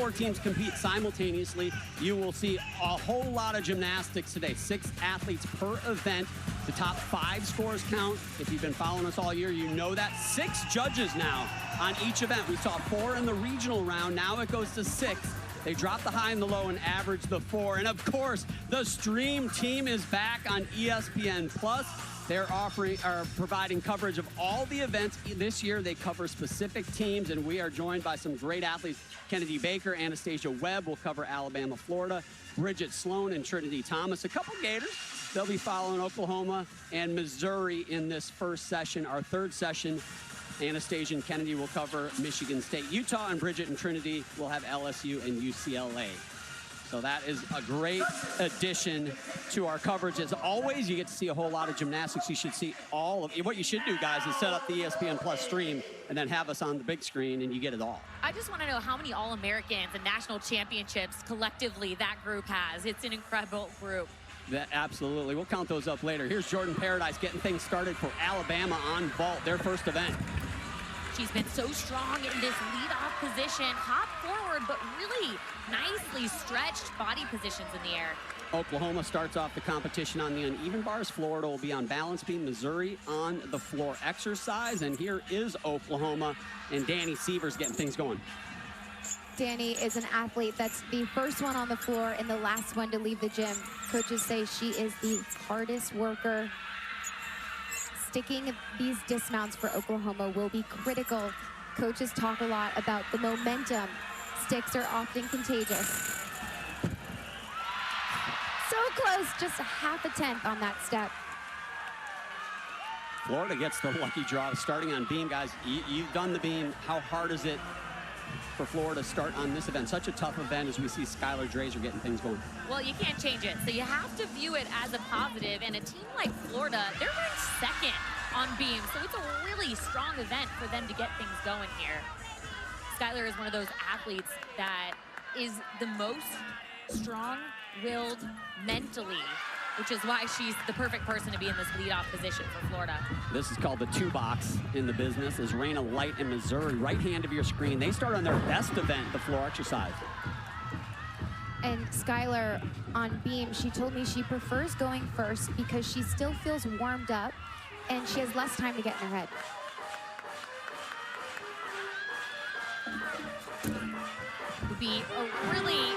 4 teams compete simultaneously. You will see a whole lot of gymnastics today. 6 athletes per event. The top 5 scores count. If you've been following us all year, you know that. 6 judges now on each event. We saw 4 in the regional round. Now it goes to 6. They drop the high and the low and average the 4. And of course, the stream team is back on ESPN+. They're providing coverage of all the events this year. They cover specific teams, and we are joined by some great athletes. Kennedy Baker, Anastasia Webb will cover Alabama, Florida. Bridget Sloan and Trinity Thomas. A couple Gators. They'll be following Oklahoma and Missouri in this first session. Our third session, Anastasia and Kennedy will cover Michigan State, Utah, and Bridget and Trinity will have LSU and UCLA. So that is a great addition to our coverage. As always, you get to see a whole lot of gymnastics. You should see all of it. What you should do, guys, is set up the ESPN Plus stream and then have us on the big screen, and you get it all. I just want to know how many All-Americans and national championships collectively that group has. It's an incredible group. That, absolutely. We'll count those up later. Here's Jordan Paradise getting things started for Alabama on vault, their first event. She's been so strong in this lead-off position. Hop forward, but really nicely stretched body positions in the air. Oklahoma starts off the competition on the uneven bars. Florida will be on balance beam. Missouri on the floor exercise. And here is Oklahoma, and Danny Sievers getting things going. Danny is an athlete that's the first one on the floor and the last one to leave the gym. Coaches say she is the hardest worker. Sticking these dismounts for Oklahoma will be critical. Coaches talk a lot about the momentum. Sticks are often contagious. So close, just a half a tenth on that step. Florida gets the lucky draw starting on beam. Guys, you've done the beam. How hard is it for Florida to start on this event? Such a tough event as we see Skylar Drazer getting things going. Well, you can't change it, so you have to view it as a positive. And a team like Florida, they're ranked second on beam, so it's a really strong event for them to get things going here. Skylar is one of those athletes that is the most strong-willed mentally, which is why she's the perfect person to be in this leadoff position for Florida. This is called the 2-box in the business. Is Raina Light in Missouri, right hand of your screen. They start on their best event, the floor exercise. And Skylar on beam, she told me she prefers going first because she still feels warmed up and she has less time to get in her head. Would be a really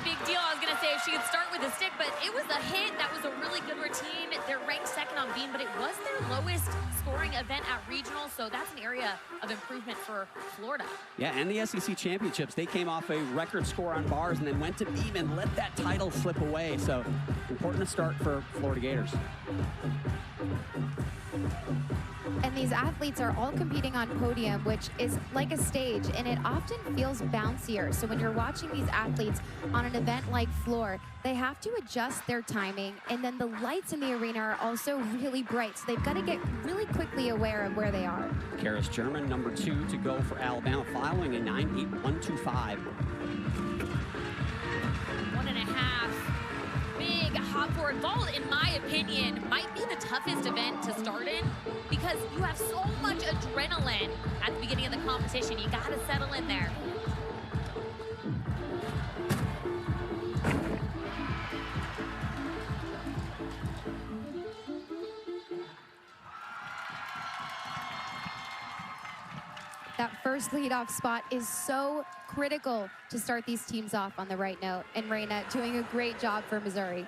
big deal. I was going to say if she could start with a stick, but it was a hit. That was a really good routine. They're ranked second on beam, but it was their lowest scoring event at regional, so that's an area of improvement for Florida. Yeah, and the SEC championships, they came off a record score on bars and then went to beam and let that title slip away. So important to start for Florida Gators. And these athletes are all competing on podium, which is like a stage, and it often feels bouncier. So when you're watching these athletes on an event like floor, they have to adjust their timing, and then the lights in the arena are also really bright, so they've got to get really quickly aware of where they are. Karis German, number 2 to go for Alabama, following a 9.8125. 1.5. Big hop forward vault, in my opinion, might be the toughest event to start in because you have so much adrenaline at the beginning of the competition. You got to settle in there. That first leadoff spot is so critical to start these teams off on the right note. And Raina doing a great job for Missouri.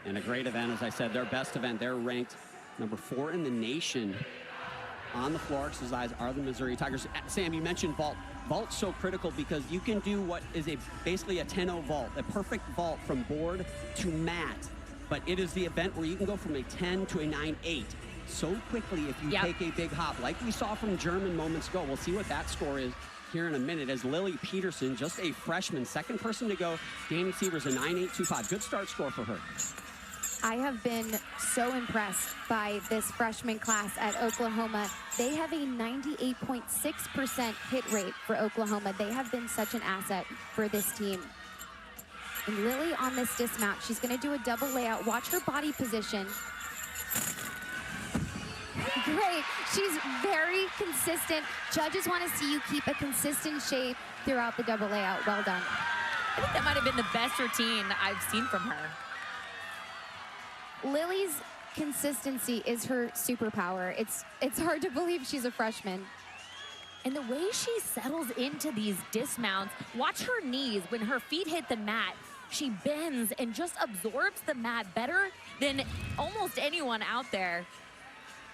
And a great event, as I said, their best event. They're ranked number 4 in the nation on the floor exercise are the Missouri Tigers. Sam, you mentioned vault. Vault's so critical because you can do what is basically a 10-0 vault, a perfect vault from board to mat. But it is the event where you can go from a 10 to a 9-8 so quickly if you take a big hop, like we saw from German moments ago. We'll see what that score is here in a minute as Lily Peterson, just a freshman, second person to go. Danny Sievers, a 9.825. Good start score for her. I have been so impressed by this freshman class at Oklahoma. They have a 98.6% hit rate for Oklahoma. They have been such an asset for this team. And Lily on this dismount, she's going to do a double layout. Watch her body position. great. She's very consistent. Judges want to see you keep a consistent shape throughout the double layout. Well done. I think that might have been the best routine I've seen from her. Lily's consistency is her superpower. It's hard to believe she's a freshman. And the way she settles into these dismounts, watch her knees. When her feet hit the mat, she bends and just absorbs the mat better than almost anyone out there.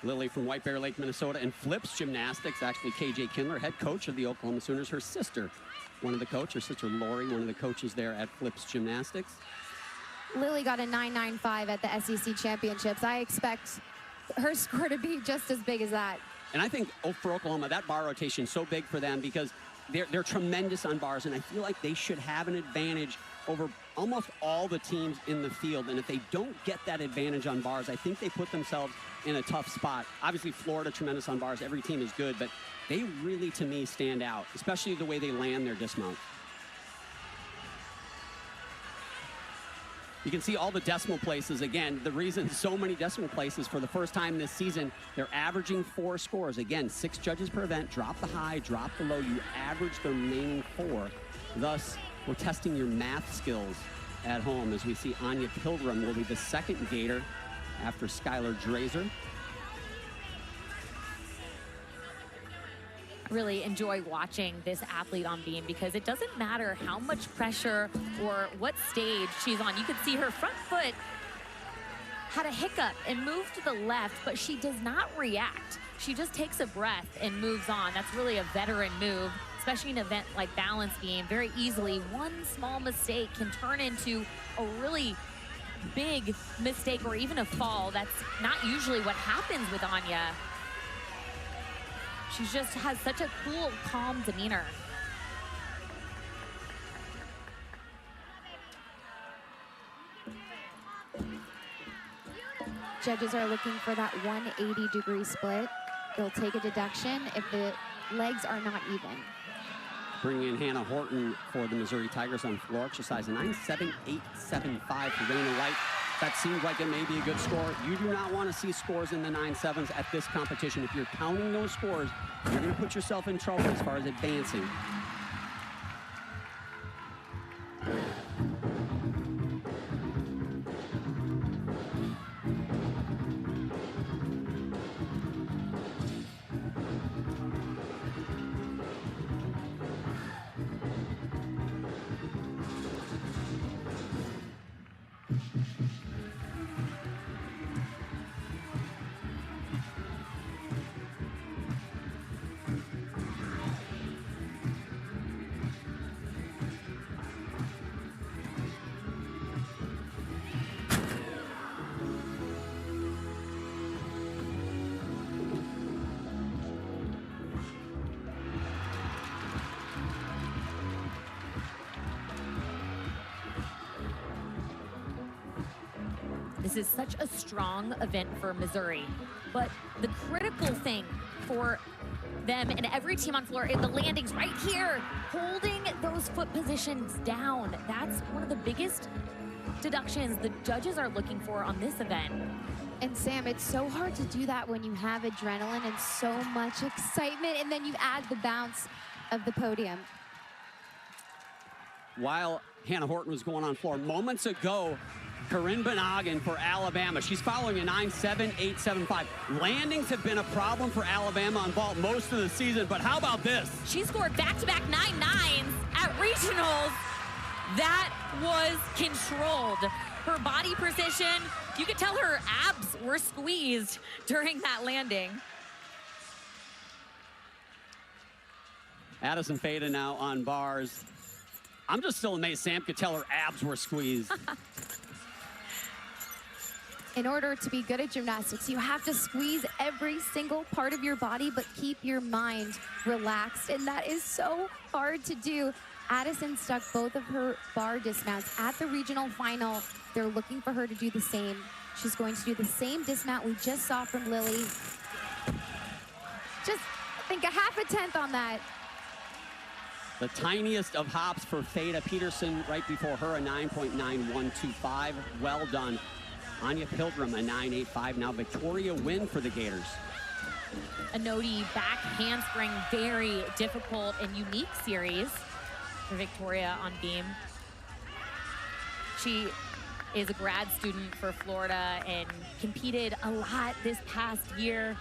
Lily from White Bear Lake, Minnesota, and flips gymnastics. Actually, KJ Kindler, head coach of the Oklahoma Sooners, her sister, one of the coaches, her sister Lori, one of the coaches there at Flips Gymnastics. Lily got a 9.95 at the SEC Championships. I expect her score to be just as big as that. And I think for Oklahoma, that bar rotation is so big for them because they're tremendous on bars, and I feel like they should have an advantage over almost all the teams in the field. And if they don't get that advantage on bars, I think they put themselves in a tough spot. Obviously, Florida, tremendous on bars. Every team is good, but they really, to me, stand out, especially the way they land their dismount. You can see all the decimal places. Again, the reason so many decimal places for the first time this season, they're averaging 4 scores. Again, 6 judges per event. Drop the high, drop the low. You average the remaining 4. Thus, we're testing your math skills at home as we see Anya Pilgrim will be the second Gator after Skylar Drazer. Really enjoy watching this athlete on beam because it doesn't matter how much pressure or what stage she's on. You can see her front foot had a hiccup and moved to the left, but she does not react. She just takes a breath and moves on. That's really a veteran move, especially in an event like balance beam. Very easily, one small mistake can turn into a really big mistake or even a fall. That's not usually what happens with Anya. She just has such a cool, calm demeanor. Judges are looking for that 180-degree split. They'll take a deduction if the legs are not even. Bringing in Hannah Horton for the Missouri Tigers on floor. Exercise 9.7875 for Raina White. That seems like it may be a good score. You do not want to see scores in the 9.7s at this competition. If you're counting those scores, you're going to put yourself in trouble as far as advancing. This is such a strong event for Missouri, but the critical thing for them and every team on floor is the landings right here, holding those foot positions down. That's one of the biggest deductions the judges are looking for on this event. And Sam, it's so hard to do that when you have adrenaline and so much excitement, and then you add the bounce of the podium. While Hannah Horton was going on floor moments ago, Corinne Benoggin for Alabama. She's following a 9.7875. Landings have been a problem for Alabama on vault most of the season, but how about this? She scored back-to-back 9.9s at regionals. That was controlled. Her body position, you could tell her abs were squeezed during that landing. Addison Fada now on bars. I'm just still amazed Sam could tell her abs were squeezed. In order to be good at gymnastics, you have to squeeze every single part of your body, but keep your mind relaxed. And that is so hard to do. Addison stuck both of her bar dismounts at the regional final. They're looking for her to do the same. She's going to do the same dismount we just saw from Lily. Just, I think, a half a tenth on that. The tiniest of hops for Fada Peterson right before her, a 9.9125. Well done. Anya Pilgrim, a 9.85. Now Victoria Wynn for the Gators. A Nodi back handspring, very difficult and unique series for Victoria on beam. She is a grad student for Florida and competed a lot this past year.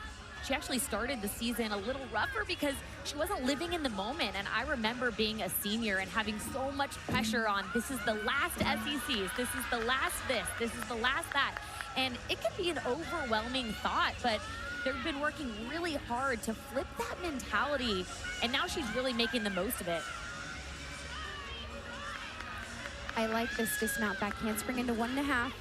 She actually started the season a little rougher because she wasn't living in the moment. And I remember being a senior and having so much pressure on, this is the last SECs, this is the last this is the last that. And it can be an overwhelming thought, but they've been working really hard to flip that mentality. And now she's really making the most of it. I like this dismount back handspring into 1.5.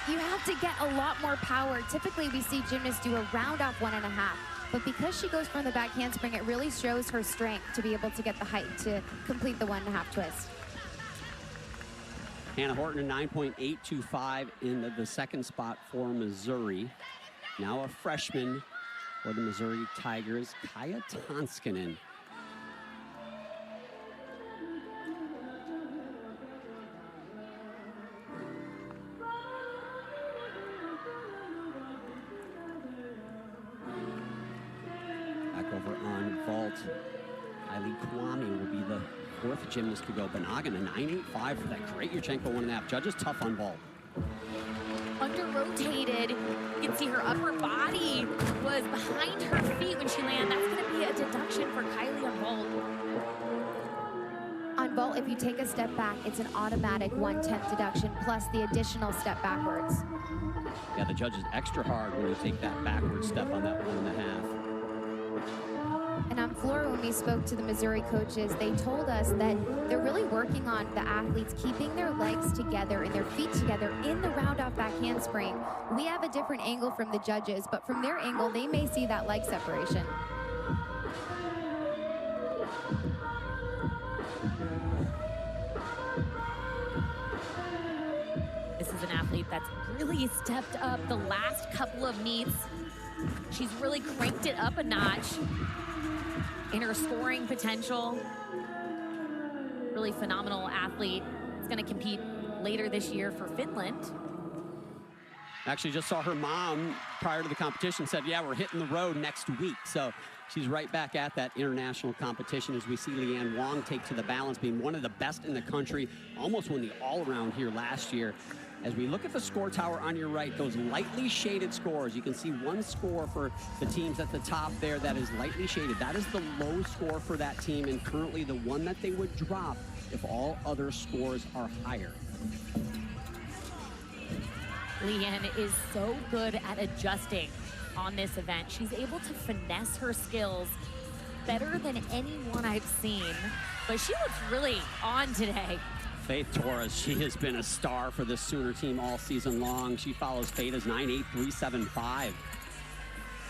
You have to get a lot more power. Typically, we see gymnasts do a round off 1.5, but because she goes from the back handspring, it really shows her strength to be able to get the height to complete the 1.5 twist. Hannah Horton, a 9.825 in the second spot for Missouri. Now a freshman for the Missouri Tigers, Kaya Tonskinen. Over on vault, Kylie Kwame will be the fourth gymnast to go. Benagan, a 9.85 for that great Yurchenko 1.5. Judges tough on vault. Under rotated, you can see her upper body was behind her feet when she landed. That's going to be a deduction for Kylie on vault. On vault, if you take a step back, it's an automatic 1/10 deduction plus the additional step backwards. Yeah, the judge is extra hard when you take that backward step on that 1.5. And on floor, when we spoke to the Missouri coaches, they told us that they're really working on the athletes keeping their legs together and their feet together in the round off back handspring. We have a different angle from the judges, but from their angle, they may see that leg separation. This is an athlete that's really stepped up the last couple of meets. She's really cranked it up a notch in her scoring potential. Really phenomenal athlete. Is going to compete later this year for Finland. Actually just saw her mom prior to the competition, said, yeah, we're hitting the road next week. So she's right back at that international competition as we see Leanne Wong take to the balance, being one of the best in the country, almost won the all-around here last year. As we look at the score tower on your right, those lightly shaded scores, you can see one score for the teams at the top there that is lightly shaded. That is the low score for that team, and currently the one that they would drop if all other scores are higher. Leanne is so good at adjusting on this event. She's able to finesse her skills better than anyone I've seen, but she looks really on today. Faith Torres, she has been a star for this Sooner team all season long. She follows Faith's 9.8375.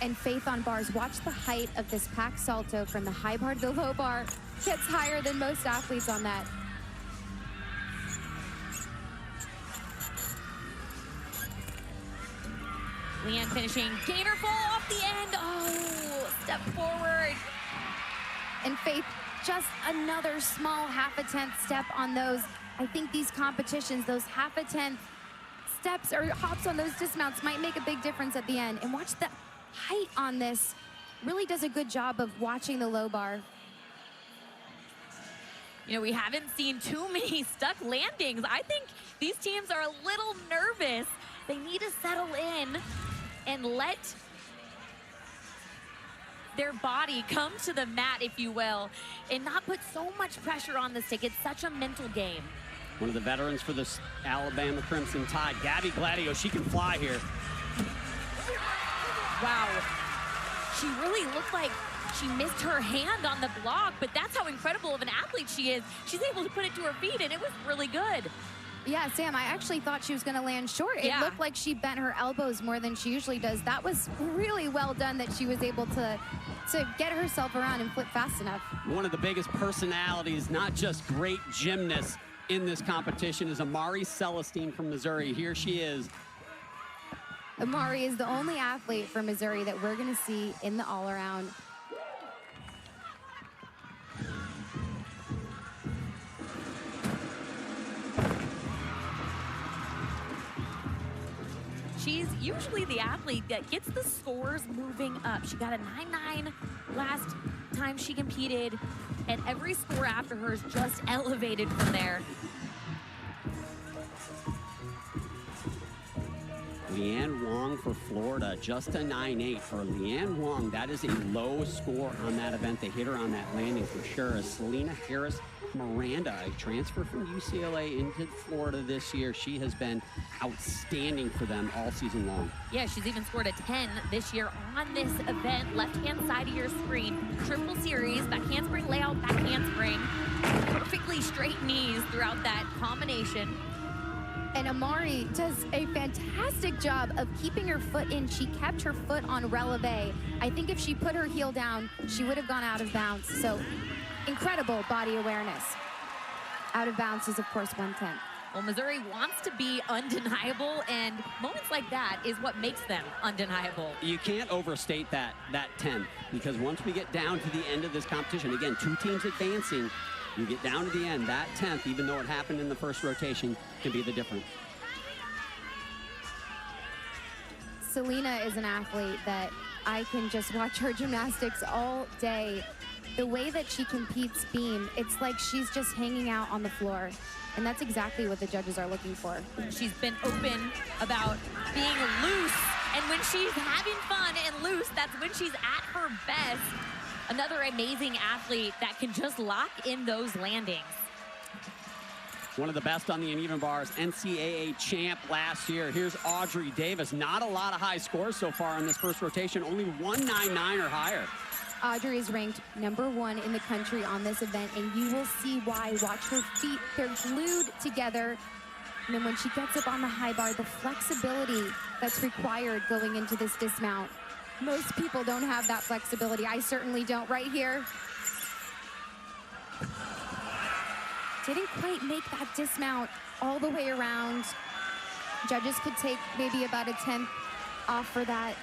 And Faith on bars, watch the height of this pack salto from the high bar to the low bar. Gets higher than most athletes on that. Leanne finishing, gainer fall off the end. Oh, step forward. And Faith, just another small 0.5 step on those. I think these competitions, those 0.5 steps or hops on those dismounts might make a big difference at the end. And watch the height on this. Really does a good job of watching the low bar. You know, we haven't seen too many stuck landings. I think these teams are a little nervous. They need to settle in and let their body come to the mat, if you will, and not put so much pressure on the stick. It's such a mental game. One of the veterans for this Alabama Crimson Tide, Gabby Gladio, she can fly here. Wow. She really looked like she missed her hand on the block, but that's how incredible of an athlete she is. She's able to put it to her feet, and it was really good. Yeah, Sam, I actually thought she was going to land short. It looked like she bent her elbows more than she usually does. That was really well done that she was able to get herself around and flip fast enough. One of the biggest personalities, not just great gymnasts in this competition, is Amari Celestine from Missouri. Here she is. Amari is the only athlete from Missouri that we're going to see in the all-around. She she's usually the athlete that gets the scores moving up. She got a 9-9 last time she competed, and every score after her is just elevated from there. Leanne Wong for Florida, just a 9-8 for Leanne Wong. That is a low score on that event. They hit her on that landing for sure. Selena Harris Miranda, a transfer from UCLA into Florida this year. She has been outstanding for them all season long. Yeah, she's even scored a 10 this year on this event. Left-hand side of your screen, triple series, back handspring layout, back handspring. Perfectly straight knees throughout that combination. And Amari does a fantastic job of keeping her foot in. She kept her foot on releve. I think if she put her heel down, she would have gone out of bounds. So incredible body awareness. Out of bounds is, of course, 110. Well, Missouri wants to be undeniable, and moments like that is what makes them undeniable. You can't overstate that 10, because once we get down to the end of this competition, again, 2 teams advancing, you get down to the end, that 10th, even though it happened in the first rotation, can be the difference. Selena is an athlete that I can just watch her gymnastics all day. The way that she competes beam, it's like she's just hanging out on the floor. And that's exactly what the judges are looking for. She's been open about being loose, and when she's having fun and loose, that's when she's at her best. Another amazing athlete that can just lock in those landings. One of the best on the uneven bars, NCAA champ last year. Here's Audrey Davis. Not a lot of high scores so far in this first rotation, only 199 or higher. Audrey is ranked #1 in the country on this event, and you will see why. Watch her feet, they're glued together. And then when she gets up on the high bar, the flexibility that's required going into this dismount. Most people don't have that flexibility. I certainly don't right here. Didn't quite make that dismount all the way around. Judges could take maybe about a 10th off for that.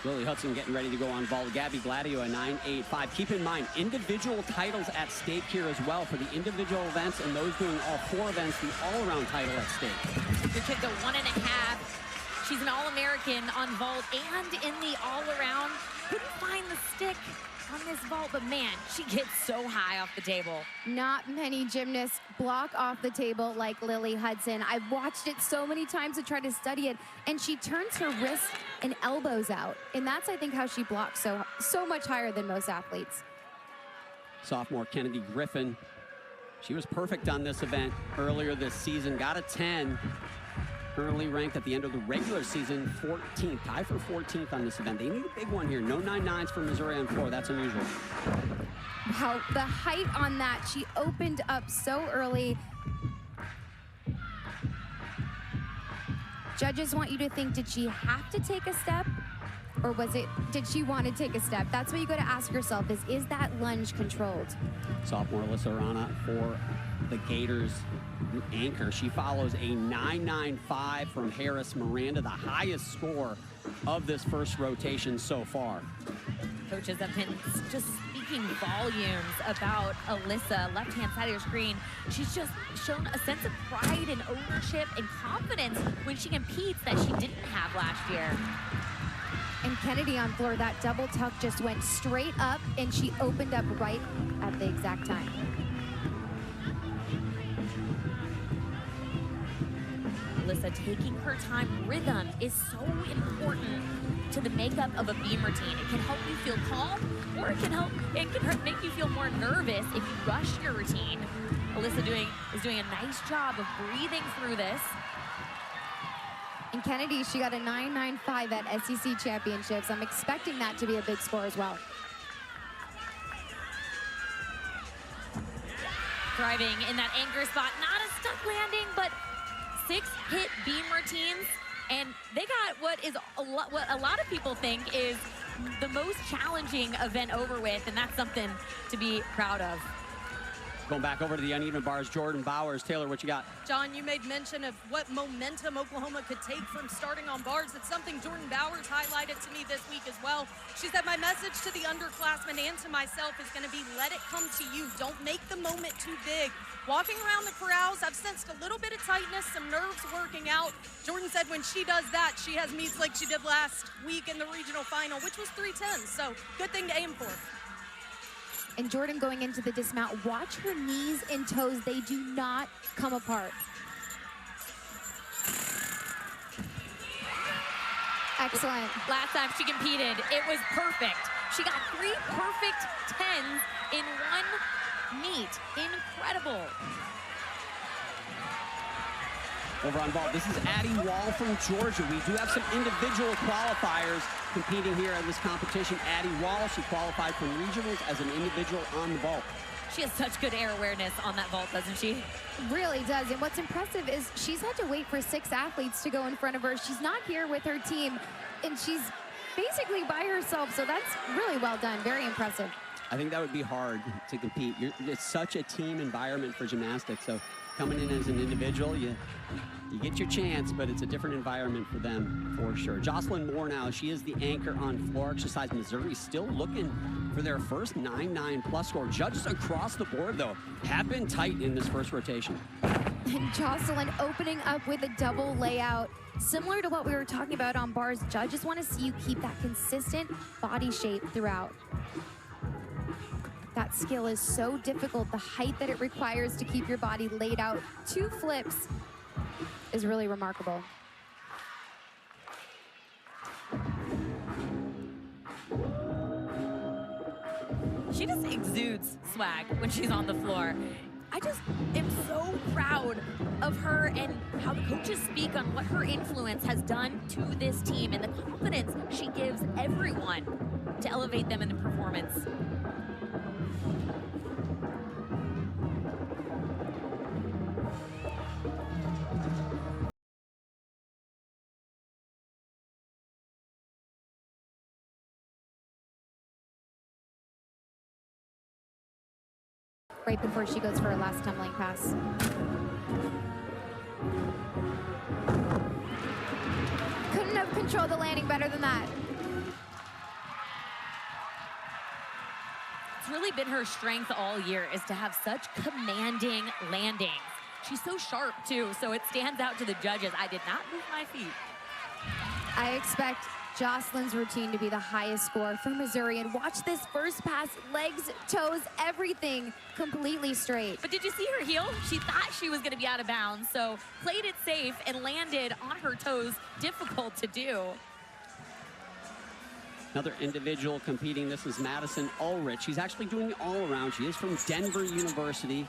Lily Hudson getting ready to go on vault. Gabby Gladio, a 9.85. Keep in mind, individual titles at stake here as well for the individual events, and those doing all 4 events, the all-around title at stake. Your kid go 1.5. She's an All-American on vault and in the all-around. Couldn't find the stick on this vault, but man, she gets so high off the table. Not many gymnasts block off the table like Lily Hudson. I've watched it so many times to try to study it, and she turns her wrists and elbows out. And that's, I think, how she blocks so much higher than most athletes. Sophomore Kennedy Griffin, she was perfect on this event earlier this season, got a 10. Currently ranked at the end of the regular season 14th, tied for 14th on this event. They need a big one here. No 9.9s for Missouri on floor. That's unusual. Wow, the height on that. She opened up so early. Judges want you to think, did she have to take a step? Or did she want to take a step? That's what you got to ask yourself is that lunge controlled? Sophomore Alyssa Arana for the Gators anchor. She follows a 9.95 from Harris Miranda, the highest score of this first rotation so far. Coaches have been just speaking volumes about Alyssa, left-hand side of your screen. She's just shown a sense of pride and ownership and confidence when she competes that she didn't have last year. And Kennedy on floor, that double tuck just went straight up, and she opened up right at the exact time. Alyssa taking her time. Rhythm is so important to the makeup of a beam routine. It can help you feel calm, or it can make you feel more nervous if you rush your routine. Alyssa is doing a nice job of breathing through this. And Kennedy, she got a 9.95 at SEC Championships. I'm expecting that to be a big score as well. Driving in that anchor spot, not a stuck landing, but 6 hit beam routines, and they got what a lot of people think is the most challenging event over with, and that's something to be proud of. Going back over to the uneven bars, Jordan Bowers. Taylor, what you got? John, you made mention of what momentum Oklahoma could take from starting on bars. It's something Jordan Bowers highlighted to me this week as well. She said, my message to the underclassmen and to myself is going to be, let it come to you. Don't make the moment too big. Walking around the corrals, I've sensed a little bit of tightness, some nerves working out. Jordan said when she does that, she has meets like she did last week in the regional final, which was 310. So good thing to aim for. And Jordan going into the dismount, watch her knees and toes. They do not come apart. Excellent. Last time she competed, it was perfect. She got 3 perfect 10s in one meet. Incredible. Over on vault, this is Addie Wall from Georgia. We do have some individual qualifiers competing here in this competition. Addie Wall, she qualified from regionals as an individual on the vault. She has such good air awareness on that vault, doesn't she? Really does. And what's impressive is she's had to wait for 6 athletes to go in front of her. She's not here with her team, and she's basically by herself. So that's really well done. Very impressive. I think that would be hard to compete. It's such a team environment for gymnastics. So coming in as an individual, you get your chance, but it's a different environment for them for sure. Jocelyn Moore now, she is the anchor on floor exercise. Missouri still looking for their first 9-9 plus score. Judges across the board, though, have been tight in this first rotation. And Jocelyn opening up with a double layout. Similar to what we were talking about on bars, judges want to see you keep that consistent body shape throughout. That skill is so difficult. The height that it requires to keep your body laid out 2 flips is really remarkable. She just exudes swag when she's on the floor. I just am so proud of her and how the coaches speak on what her influence has done to this team and the confidence she gives everyone to elevate them in the performance. Right before she goes for her last tumbling pass. Couldn't have controlled the landing better than that. It's really been her strength all year is to have such commanding landings. She's so sharp too, so it stands out to the judges. I did not move my feet. I expect Jocelyn's routine to be the highest score for Missouri. And watch this first pass, legs, toes, everything completely straight. But did you see her heel? She thought she was going to be out of bounds, so played it safe and landed on her toes. Difficult to do. Another individual competing, this is Madison Ulrich. She's actually doing the all-around. She is from Denver University.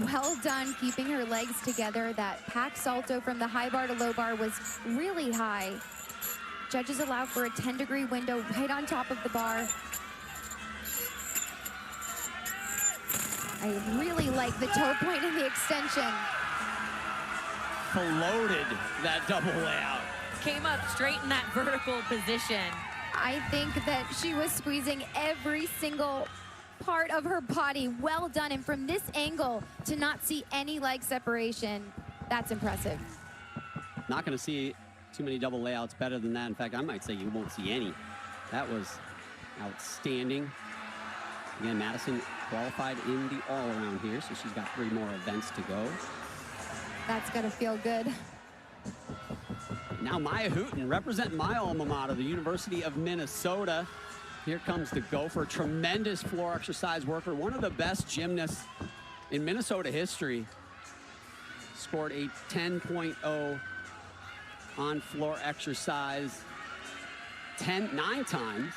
Well done keeping her legs together. That pack salto from the high bar to low bar was really high. Judges allow for a 10-degree window right on top of the bar. I really like the toe point and the extension. Floated that double layout. Came up straight in that vertical position. I think that she was squeezing every single part of her body. Well done. And from this angle to not see any leg separation, that's impressive. Not going to see too many double layouts better than that. In fact, I might say you won't see any. That was outstanding. Again, Madison qualified in the all-around here, so she's got 3 more events to go. That's gonna feel good. Now Maya Hooten, represent my alma mater, the University of Minnesota. Here comes the Gopher, tremendous floor exercise worker, one of the best gymnasts in Minnesota history. Scored a 10.0 on floor exercise 9 times.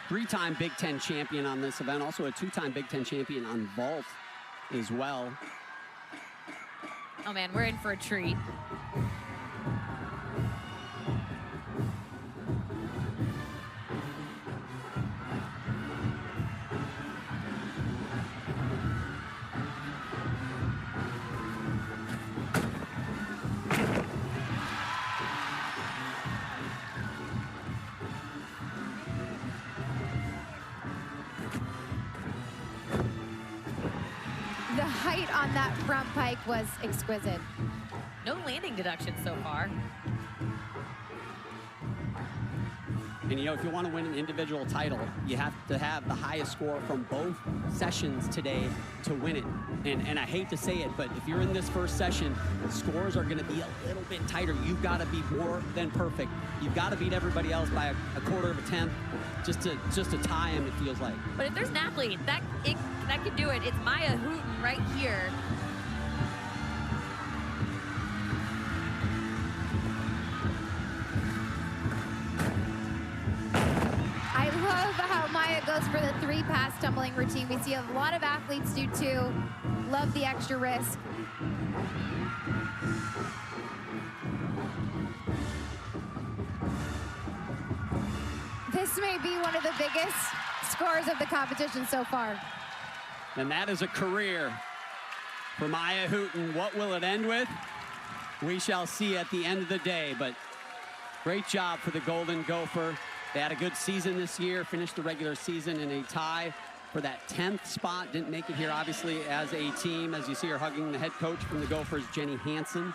3-time Big Ten champion on this event, also a 2-time Big Ten champion on vault as well. Oh man, we're in for a treat. height on that front pike was exquisite. No landing deduction so far. And, you know, if you want to win an individual title, you have to have the highest score from both sessions today to win it. And I hate to say it, but if you're in this first session, the scores are going to be a little bit tighter. You've got to be more than perfect. You've got to beat everybody else by a quarter of a tenth just to tie them, it feels like. But if there's an athlete that can do it, it's Maya Hooten right here. I love how Maya goes for the 3-pass tumbling routine. We see a lot of athletes do too. Love the extra risk. This may be one of the biggest scores of the competition so far. And that is a career for Maya Hooten. What will it end with? We shall see at the end of the day, but great job for the Golden Gopher. They had a good season this year, finished the regular season in a tie for that 10th spot. Didn't make it here, obviously, as a team. As you see her hugging the head coach from the Gophers, Jenny Hansen.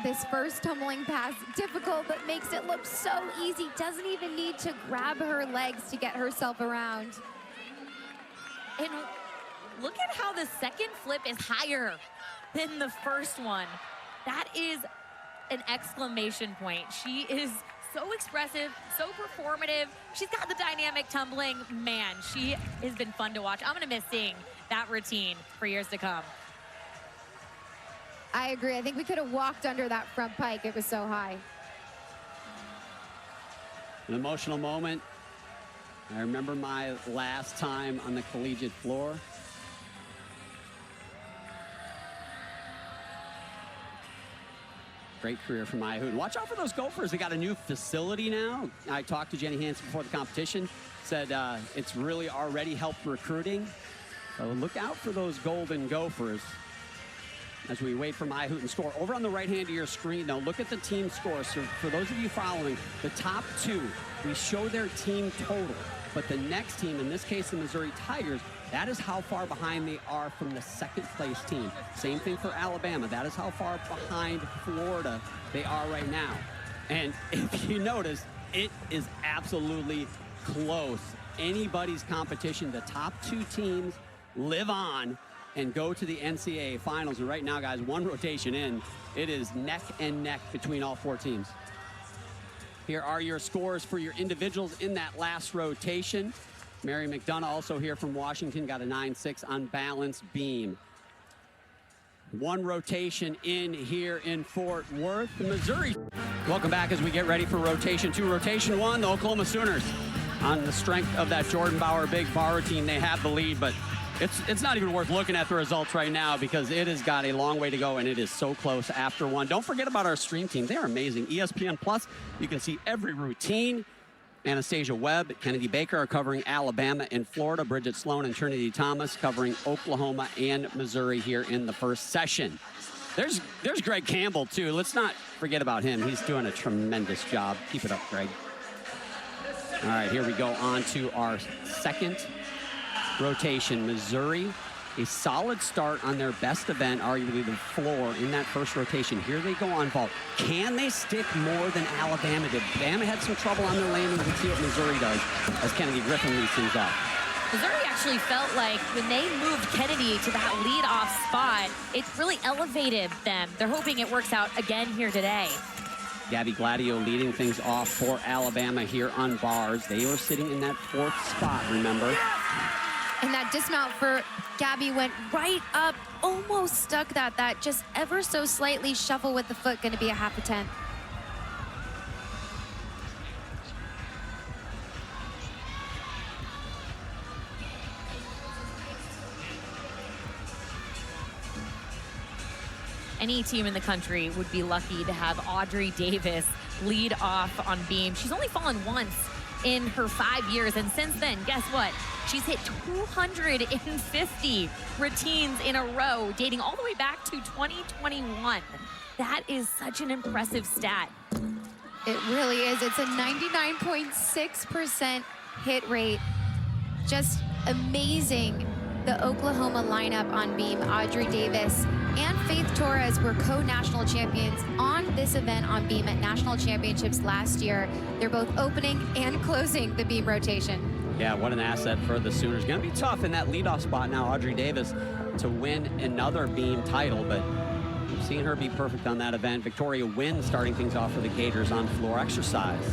This first tumbling pass, difficult, but makes it look so easy. Doesn't even need to grab her legs to get herself around. And look at how the second flip is higher than the first one. That is an exclamation point. She is so expressive, so performative. She's got the dynamic tumbling. Man, she has been fun to watch. I'm gonna miss seeing that routine for years to come. I agree. I think we could have walked under that front pike. It was so high. An emotional moment. I remember my last time on the collegiate floor. Great career for Maya Hooten. Watch out for those Gophers. They got a new facility now. I talked to Jenny Hansen before the competition. Said it's really already helped recruiting. So look out for those Golden Gophers as we wait for Maya Hooten's score. Over on the right hand of your screen, though, look at the team score. So for those of you following, the top two, we show their team total. But the next team, in this case the Missouri Tigers, that is how far behind they are from the second place team. Same thing for Alabama. That is how far behind Florida they are right now. And if you notice, it is absolutely close. Anybody's competition. The top two teams live on and go to the NCAA finals. And right now, guys, one rotation in, it is neck and neck between all four teams. Here are your scores for your individuals in that last rotation. Mary McDonough, also here from Washington, got a 9.6 on balance beam. One rotation in here in Fort Worth, Missouri. Welcome back as we get ready for rotation two. Rotation one, the Oklahoma Sooners. On the strength of that Jordan Bauer big bar routine, they have the lead, but it's not even worth looking at the results right now because it has got a long way to go and it is so close after one. Don't forget about our stream team. They're amazing. ESPN Plus, you can see every routine. Anastasia Webb, Kennedy Baker are covering Alabama and Florida. Bridget Sloan and Trinity Thomas covering Oklahoma and Missouri here in the first session. There's Greg Campbell, too. Let's not forget about him. He's doing a tremendous job. Keep it up, Greg. All right, here we go on to our second rotation. Missouri, a solid start on their best event, arguably the floor in that first rotation. Here they go on vault. Can they stick more than Alabama did? Alabama had some trouble on their landing. Let's see what Missouri does as Kennedy Griffin leads things off. Missouri actually felt like when they moved Kennedy to that lead-off spot, it really elevated them. They're hoping it works out again here today. Gabby Gladio leading things off for Alabama here on bars. They were sitting in that fourth spot, remember? And that dismount for Gabby went right up, almost stuck that just ever so slightly shuffle with the foot, going to be a half a tenth. Any team in the country would be lucky to have Audrey Davis lead off on beam. She's only fallen once in her 5 years, and since then, guess what? She's hit 250 routines in a row, dating all the way back to 2021. That is such an impressive stat. It really is. It's a 99.6% hit rate. Just amazing the Oklahoma lineup on beam, Audrey Davis and Faith Torres were co-national champions on this event on beam at national championships last year. They're both opening and closing the beam rotation. Yeah, what an asset for the Sooners. Going to be tough in that leadoff spot now, Audrey Davis, to win another beam title, but we've seen her be perfect on that event. Victoria Wynn starting things off for the Gators on floor exercise.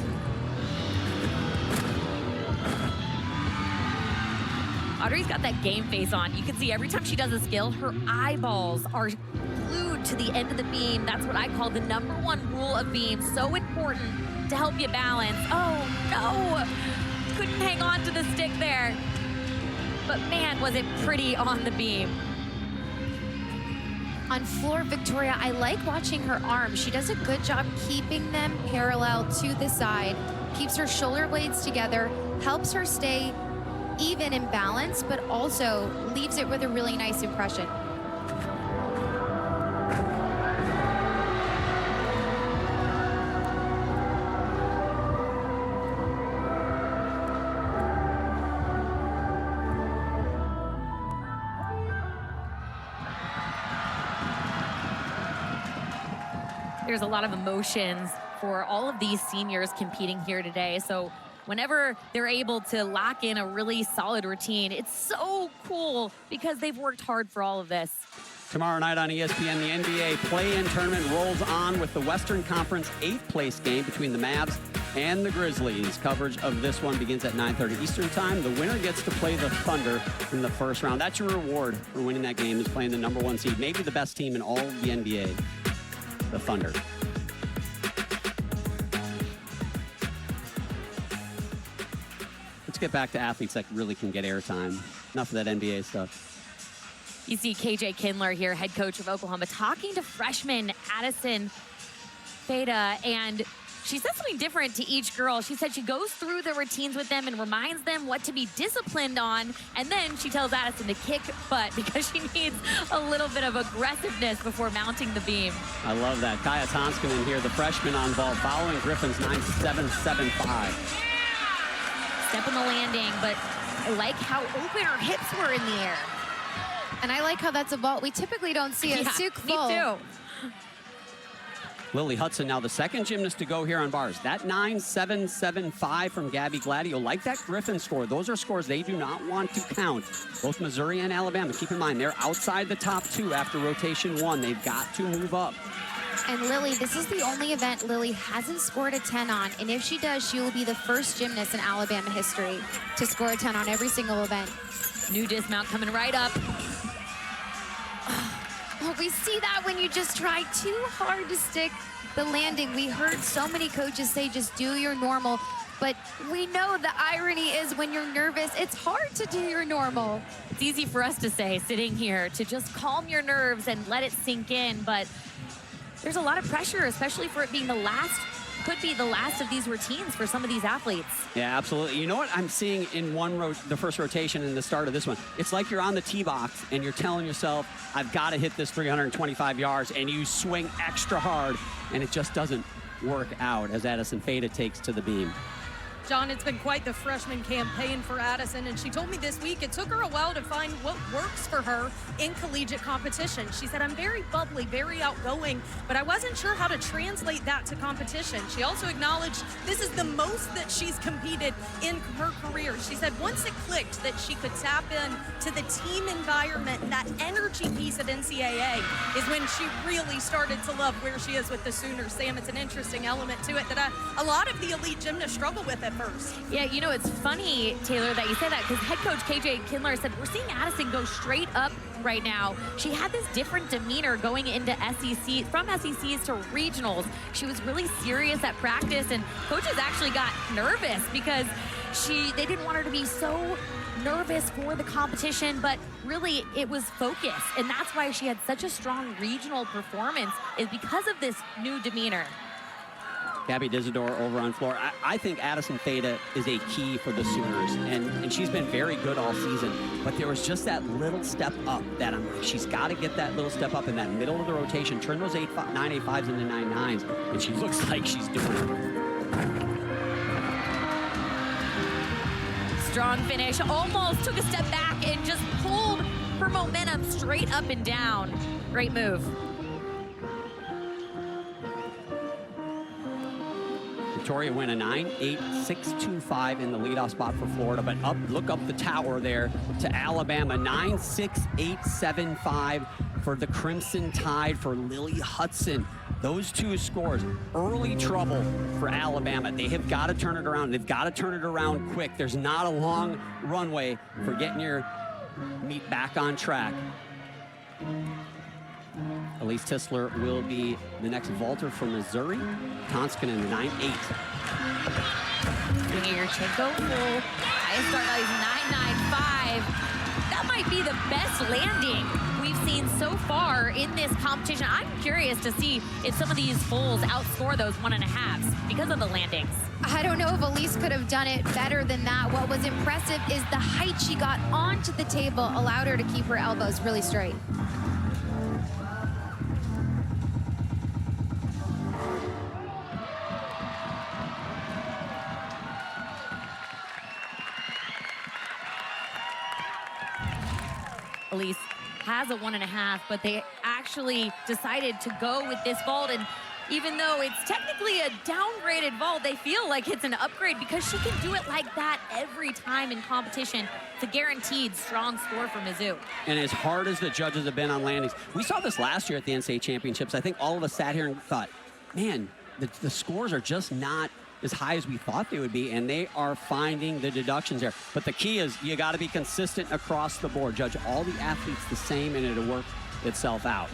Audrey's got that game face on. You can see every time she does a skill, her eyeballs are glued to the end of the beam. That's what I call the #1 rule of beam. So important to help you balance. Oh, no. Couldn't hang on to the stick there. But man, was it pretty on the beam. On floor, Victoria, I like watching her arms. She does a good job keeping them parallel to the side, keeps her shoulder blades together, helps her stay even in balance, but also leaves it with a really nice impression. There's a lot of emotions for all of these seniors competing here today. So whenever they're able to lock in a really solid routine, it's so cool because they've worked hard for all of this. Tomorrow night on ESPN, the NBA play-in tournament rolls on with the Western Conference 8th place game between the Mavs and the Grizzlies. Coverage of this one begins at 9:30 Eastern time. The winner gets to play the Thunder in the first round. That's your reward for winning that game, is playing the #1 seed, maybe the best team in all of the NBA, the Thunder. Let's get back to athletes that really can get airtime. Enough of that NBA stuff. You see KJ Kindler here, head coach of Oklahoma, talking to freshman Addison Feda, and she said something different to each girl. She said she goes through the routines with them and reminds them what to be disciplined on, and then she tells Addison to kick butt because she needs a little bit of aggressiveness before mounting the beam. I love that. Kaya Tonskanen here, the freshman on ball, following Griffin's 9.775. Step on the landing, but I like how open her hips were in the air. And I like how that's a vault we typically don't see a Suk full. Me too. Lily Hudson now the second gymnast to go here on bars. That 9.775 from Gabby Gladio. Like that Griffin score, those are scores they do not want to count. Both Missouri and Alabama, keep in mind, they're outside the top 2 after rotation 1. They've got to move up. And Lily, this is the only event Lily hasn't scored a 10 on. And if she does, she will be the first gymnast in Alabama history to score a 10 on every single event. New dismount coming right up. Well, we see that when you just try too hard to stick the landing. We heard so many coaches say, just do your normal. But we know the irony is when you're nervous, it's hard to do your normal. It's easy for us to say, sitting here, to just calm your nerves and let it sink in. But there's a lot of pressure, especially for it being the last, could be the last of these routines for some of these athletes. Yeah, absolutely. You know what I'm seeing in the first rotation and the start of this one? It's like you're on the tee box and you're telling yourself, I've got to hit this 325 yards, and you swing extra hard, and it just doesn't work out as Addison Feda takes to the beam. John, it's been quite the freshman campaign for Addison, and she told me this week it took her a while to find what works for her in collegiate competition. She said, I'm very bubbly, very outgoing, but I wasn't sure how to translate that to competition. She also acknowledged this is the most that she's competed in her career. She said once it clicked that she could tap in to the team environment and that energy piece at NCAA is when she really started to love where she is with the Sooners. Sam, it's an interesting element to it that a lot of the elite gymnasts struggle with at first. Yeah, you know, it's funny, Taylor, that you say that, because head coach KJ Kindler said, we're seeing Addison go straight up right now. She had this different demeanor going into SEC, from SECs to regionals. She was really serious at practice, and coaches actually got nervous because they didn't want her to be so nervous for the competition, but really it was focus, and that's why she had such a strong regional performance, is because of this new demeanor. Gabby Dizador over on floor. I think Addison Feda is a key for the Sooners, and she's been very good all season, but there was just that little step up that she's got to get that little step up in that middle of the rotation, turn those 9.85s into 9.9s, and she looks like she's doing it. strong finish. Almost took a step back and just pulled her momentum straight up and down. Great move. Victoria win a 9-8, 6-2-5 in the leadoff spot for Florida, but look up the tower there to Alabama, 9-6, 8-7-5 for the Crimson Tide for Lily Hudson. Those two scores, early trouble for Alabama. They have got to turn it around. They've got to turn it around quick. There's not a long runway for getting your meet back on track. Elise Tisler will be the next vaulter for Missouri. Tonskinen 9-8. Doing your Chenko full. Highest start value is 9.95. That might be the best landing we've seen so far in this competition. I'm curious to see if some of these fulls outscore those 1.5s because of the landings. I don't know if Elise could have done it better than that. What was impressive is the height she got onto the table allowed her to keep her elbows really straight. Elise has a 1.5, but they actually decided to go with this vault. And even though it's technically a downgraded vault, they feel like it's an upgrade because she can do it like that every time in competition. It's a guaranteed strong score for Mizzou. And as hard as the judges have been on landings, we saw this last year at the NCAA championships. I think all of us sat here and thought, man, the scores are just not as high as we thought they would be, and they are finding the deductions there. But the key is you got to be consistent across the board. Judge all the athletes the same, and it'll work itself out.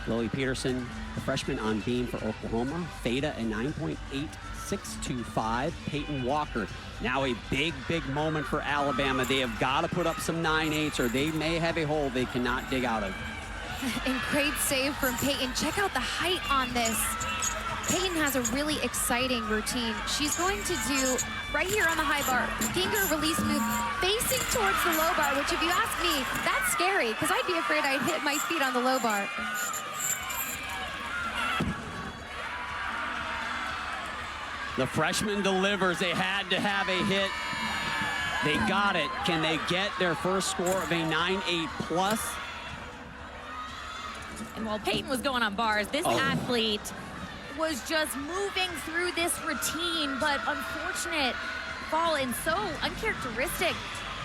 Lily Peterson, the freshman on beam for Oklahoma. Theta a 9.8625. Peyton Walker, now a big, big moment for Alabama. They have got to put up some 9.8s, or they may have a hole they cannot dig out of. And great save from Peyton. Check out the height on this. Peyton has a really exciting routine. She's going to do right here on the high bar, finger release move, facing towards the low bar, which if you ask me, that's scary because I'd be afraid I'd hit my feet on the low bar. The freshman delivers. They had to have a hit. They got it. Can they get their first score of a 9.8 plus? And while Peyton was going on bars, this athlete was just moving through this routine, but unfortunate fall and so uncharacteristic.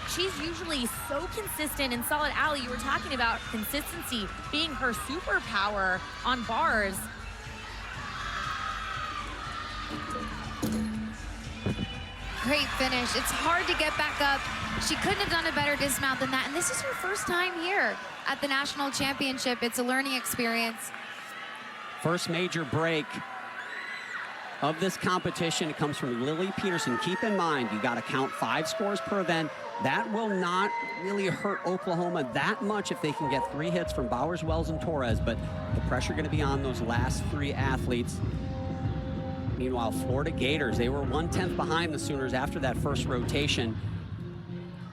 She's usually so consistent and solid. Allie, you were talking about consistency being her superpower on bars. Great finish. It's hard to get back up. She couldn't have done a better dismount than that. And this is her first time here at the national championship. It's a learning experience. First major break of this competition. It comes from Lily Peterson. Keep in mind, you got to count 5 scores per event. That will not really hurt Oklahoma that much if they can get 3 hits from Bowers, Wells, and Torres, but the pressure going to be on those last 3 athletes. Meanwhile, Florida Gators, they were 1/10 behind the Sooners after that first rotation.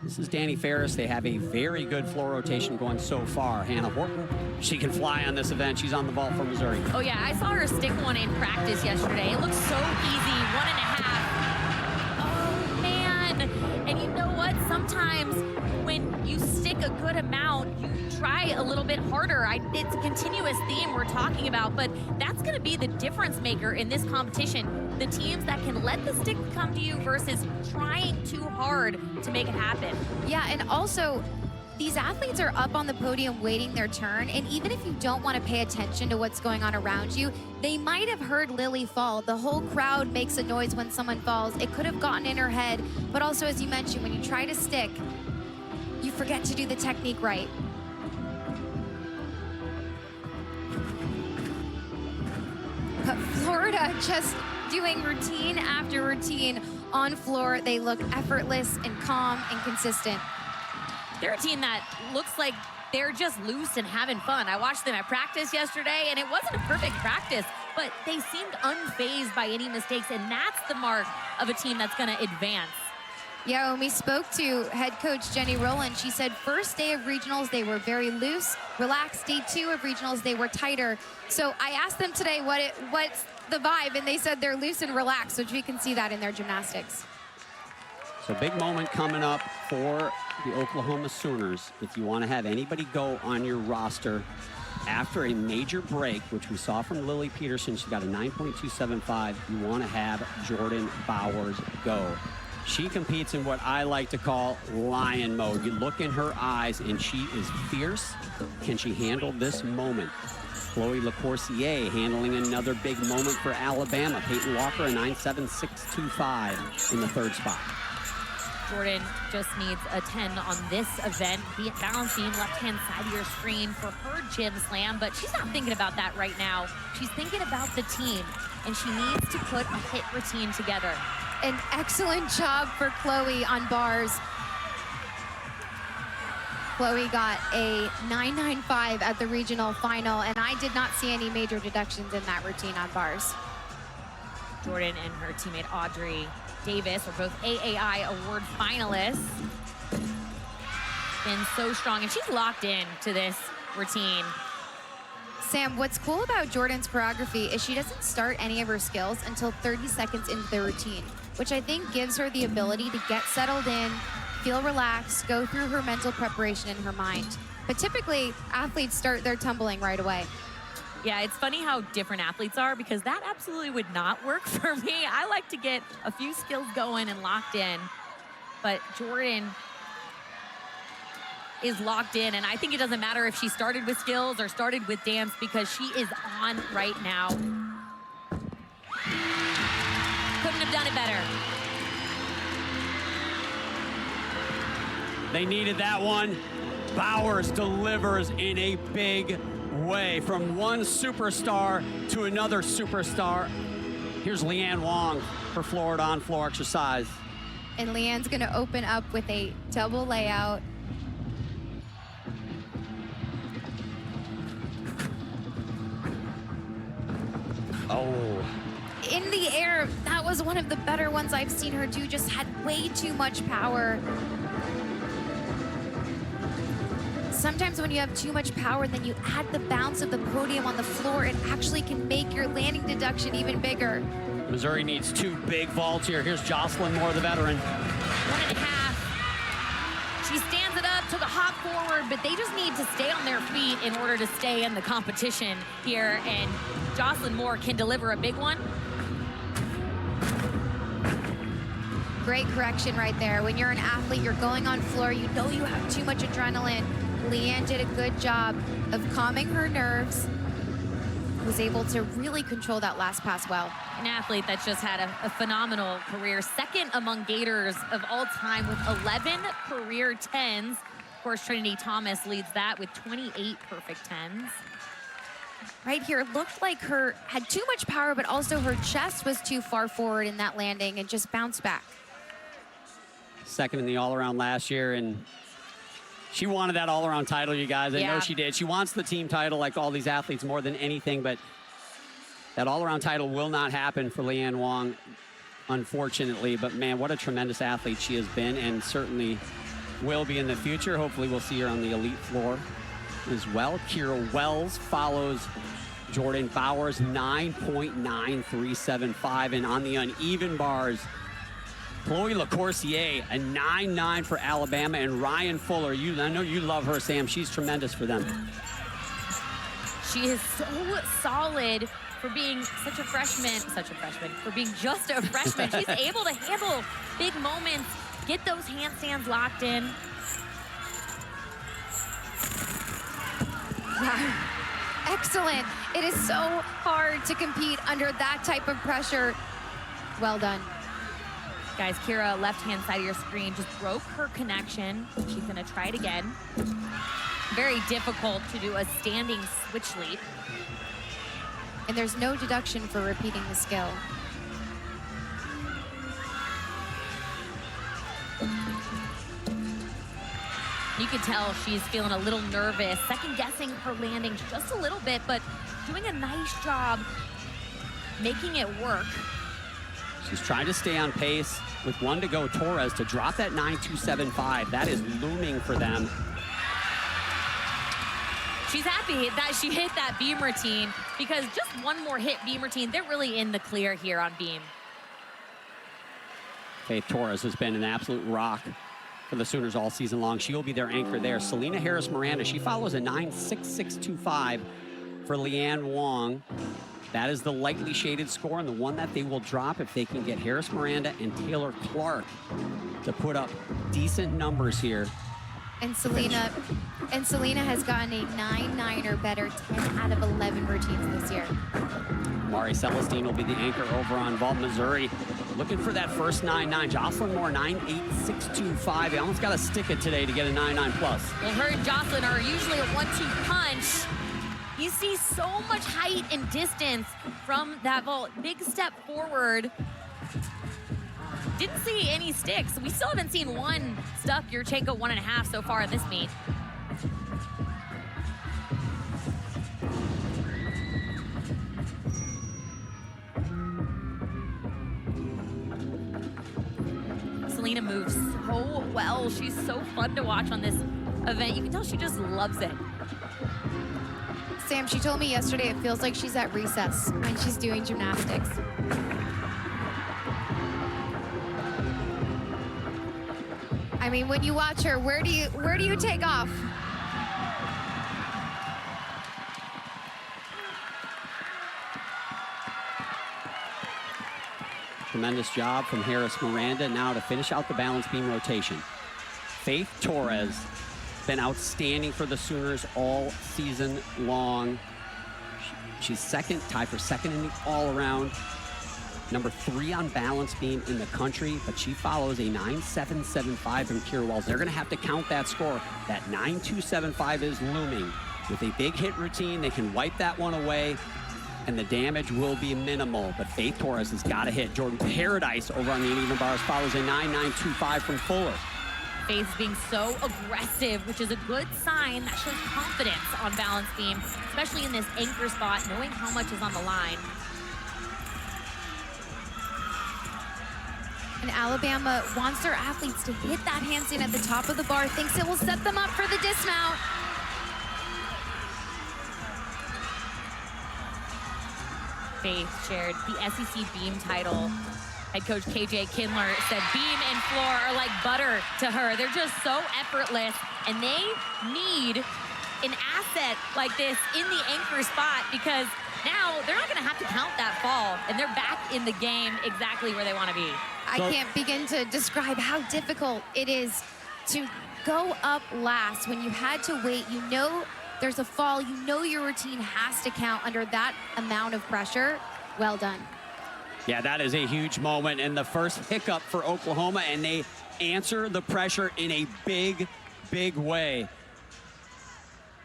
This is Danny Ferris. They have a very good floor rotation going so far. Hannah Horton, she can fly on this event. She's on the vault for Missouri. Oh yeah, I saw her stick one in practice yesterday. It looks so easy, 1.5. Oh man, and you know what? Sometimes when you stick a good amount, you try a little bit harder. It's a continuous theme we're talking about, but that's gonna be the difference maker in this competition. The teams that can let the stick come to you versus trying too hard to make it happen. Yeah, and also, these athletes are up on the podium waiting their turn, and even if you don't want to pay attention to what's going on around you, they might have heard Lily fall. The whole crowd makes a noise when someone falls. It could have gotten in her head, but also, as you mentioned, when you try to stick, you forget to do the technique right. But Florida just doing routine after routine on floor. They look effortless and calm and consistent. They're a team that looks like they're just loose and having fun. I watched them at practice yesterday, and it wasn't a perfect practice, but they seemed unfazed by any mistakes, and that's the mark of a team that's gonna advance. Yeah, when we spoke to head coach Jenny Rowland, she said first day of regionals, they were very loose, relaxed. Day 2 of regionals, they were tighter. So I asked them today what's the vibe, and they said they're loose and relaxed, which we can see that in their gymnastics. So big moment coming up for the Oklahoma Sooners. If you want to have anybody go on your roster after a major break, which we saw from Lily Peterson, she got a 9.275. You want to have Jordan Bowers go. She competes in what I like to call lion mode. You look in her eyes and she is fierce. Can she handle this moment? Chloe LaCourcier handling another big moment for Alabama. Peyton Walker, a 9.7625 in the third spot. Jordan just needs a 10 on this event. The balance beam left-hand side of your screen for her gym slam, but she's not thinking about that right now. She's thinking about the team, and she needs to put a hit routine together. An excellent job for Chloe on bars. Chloe got a 9.95 at the regional final, and I did not see any major deductions in that routine on bars. Jordan and her teammate Audrey Davis are both AAI award finalists. Been so strong, and she's locked in to this routine. Sam, what's cool about Jordan's choreography is she doesn't start any of her skills until 30 seconds into the routine, which I think gives her the ability to get settled in, feel relaxed, go through her mental preparation in her mind. But typically, athletes start their tumbling right away. Yeah, it's funny how different athletes are, because that absolutely would not work for me. I like to get a few skills going and locked in, but Jordan is locked in, and I think it doesn't matter if she started with skills or started with dance, because she is on right now. Couldn't have done it better. They needed that one. Bowers delivers in a big way, from one superstar to another superstar. Here's Leanne Wong for Florida on-floor exercise. And Leanne's gonna open up with a double layout. Oh. In the air, that was one of the better ones I've seen her do, just had way too much power. Sometimes when you have too much power, then you add the bounce of the podium on the floor, it actually can make your landing deduction even bigger. Missouri needs two big vaults here. Here's Jocelyn Moore, the veteran. 1.5. She stands it up, took a hop forward, but they just need to stay on their feet in order to stay in the competition here, and Jocelyn Moore can deliver a big one. Great correction right there. When you're an athlete, you're going on floor, you know you have too much adrenaline. Leanne did a good job of calming her nerves, was able to really control that last pass well. An athlete that's just had a phenomenal career, second among Gators of all time with 11 career 10s. Of course, Trinity Thomas leads that with 28 perfect 10s. Right here, looked like her had too much power, but also her chest was too far forward in that landing and just bounced back. Second in the all-around last year, and she wanted that all-around title, you guys. I know she did. She wants the team title like all these athletes more than anything, but that all-around title will not happen for Leanne Wong, unfortunately. But, man, what a tremendous athlete she has been and certainly will be in the future. Hopefully we'll see her on the elite floor as well. Kira Wells follows Jordan Bowers, 9.9375. And on the uneven bars, Chloe LaCourcier, a 9.9 for Alabama, and Ryan Fuller. I know you love her, Sam. She's tremendous for them. She is so solid for being for being just a freshman. She's able to handle big moments, get those handstands locked in. Wow. Excellent. It is so hard to compete under that type of pressure. Well done. Guys, Kira, left-hand side of your screen, just broke her connection. She's gonna try it again. Very difficult to do a standing switch leap. And there's no deduction for repeating the skill. You can tell she's feeling a little nervous, second-guessing her landing just a little bit, but doing a nice job making it work. She's trying to stay on pace with one to go. Torres to drop that 9.275. That is looming for them. She's happy that she hit that beam routine, because just one more hit beam routine, they're really in the clear here on beam. Faith Torres has been an absolute rock for the Sooners all season long. She will be their anchor there. Selena Harris-Miranda, she follows a 9.6625 for Leanne Wong. That is the lightly shaded score and the one that they will drop if they can get Harris-Miranda and Taylor Clark to put up decent numbers here. And Selena has gotten a 9-9 or better 10 out of 11 routines this year. Mari Celestine will be the anchor over on Vault, Missouri. Looking for that first 9-9. Jocelyn Moore, 9.8625. They almost got to stick it today to get a 9-9 plus. Well, her and Jocelyn are usually a 1-2 punch. You see so much height and distance from that vault. Big step forward. Didn't see any sticks. We still haven't seen one stuck. Yurchenko 1.5 so far in this meet. Selena moves so well. She's so fun to watch on this event. You can tell she just loves it. Sam, she told me yesterday it feels like she's at recess when she's doing gymnastics. I mean, when you watch her, where do you take off? Tremendous job from Harris-Miranda. Now to finish out the balance beam rotation. Faith Torres, been outstanding for the Sooners all season long. She's second, tied for second in the all-around. Number 3 on balance beam in the country, but she follows a 9.775 from Kira Wells. They're gonna have to count that score. That 9.275 is looming. With a big hit routine, they can wipe that one away, and the damage will be minimal. But Faith Torres has got to hit. Jordan Paradise over on the uneven bars follows a 9.925 from Fuller. Faith being so aggressive, which is a good sign. That shows confidence on balance beam, especially in this anchor spot, knowing how much is on the line. And Alabama wants their athletes to hit that handstand at the top of the bar, thinks it will set them up for the dismount. Faith shared the SEC beam title. Head coach KJ Kindler said beam and floor are like butter to her. They're just so effortless, and they need an asset like this in the anchor spot, because now they're not gonna have to count that fall, and they're back in the game exactly where they wanna be. I can't begin to describe how difficult it is to go up last when you had to wait. You know there's a fall, you know your routine has to count under that amount of pressure. Well done. Yeah, that is a huge moment and the first hiccup for Oklahoma, and they answer the pressure in a big, big way.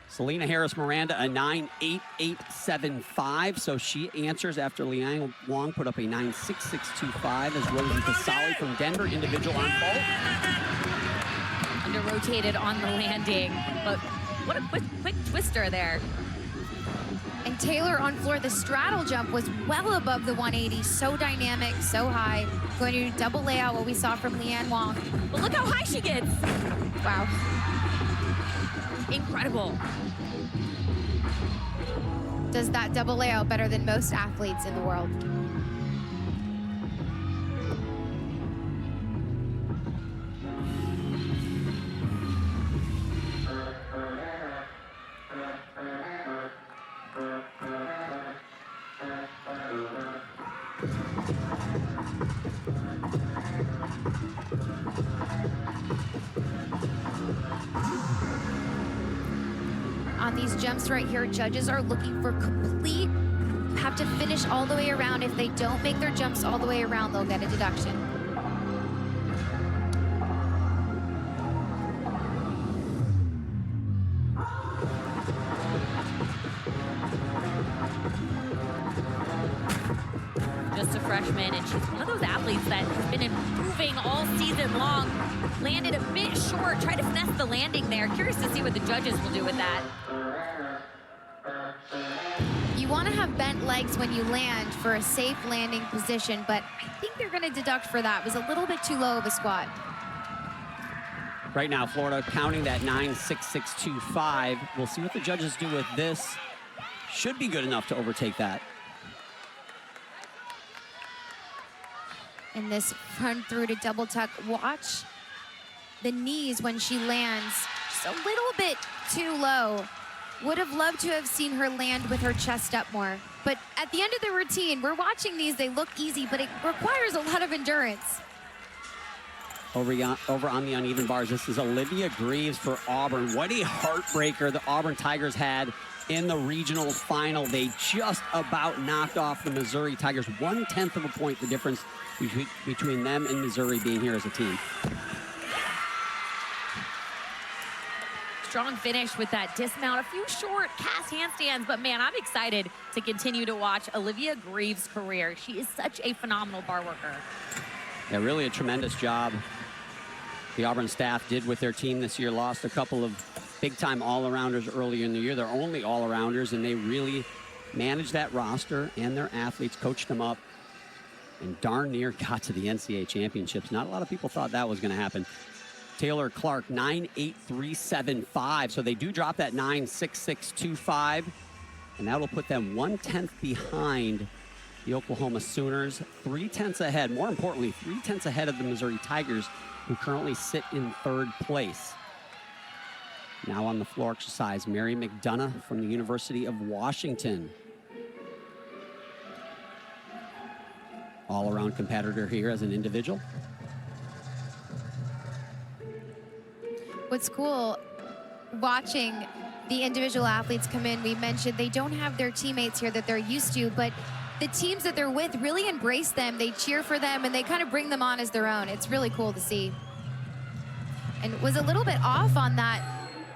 Selena Harris-Miranda, a 9.8875, so she answers after Leanne Wong put up a 9.6625 as Rosie Casali from Denver, individual on vault. Under-rotated on the landing, but what a quick twister there. And Taylor on floor, the straddle jump was well above the 180, so dynamic, so high. Going to double layout, what we saw from Leanne Wong. But look how high she gets. Wow. Incredible. Does that double layout better than most athletes in the world. On these jumps right here, judges are looking for complete, have to finish all the way around. If they don't make their jumps all the way around, they'll get a deduction. Just a freshman, and she's one of those athletes that has been improving all season long. Landed a bit short, tried to finesse the landing there. Curious to see what the judges will do with that. You want to have bent legs when you land for a safe landing position, but I think they're going to deduct for that. It was a little bit too low of a squat. Right now, Florida counting that 9.6625. We'll see what the judges do with this. Should be good enough to overtake that. in this front through to double tuck. Watch the knees when she lands. Just a little bit too low. Would have loved to have seen her land with her chest up more. But at the end of the routine, we're watching these, they look easy, but it requires a lot of endurance. Over on the uneven bars, this is Olivia Greaves for Auburn. What a heartbreaker the Auburn Tigers had in the regional final. They just about knocked off the Missouri Tigers. 1/10 of a point, the difference between them and Missouri being here as a team. Strong finish with that dismount. A few short cast handstands, but man, I'm excited to continue to watch Olivia Greaves' career. She is such a phenomenal bar worker. Yeah, really a tremendous job the Auburn staff did with their team this year. Lost a couple of big-time all-arounders earlier in the year. They're only all-arounders, and they really managed that roster and their athletes, coached them up, and darn near got to the NCAA championships. Not a lot of people thought that was going to happen. Taylor Clark, 9.8375. So they do drop that 9.6625, and that'll put them 1/10 behind the Oklahoma Sooners. 3/10 ahead, more importantly, 3/10 ahead of the Missouri Tigers, who currently sit in 3rd place. Now on the floor exercise, Mary McDonough from the University of Washington. All-around competitor here as an individual. What's cool, watching the individual athletes come in, we mentioned they don't have their teammates here that they're used to, but the teams that they're with really embrace them. They cheer for them, and they kind of bring them on as their own. It's really cool to see. And was a little bit off on that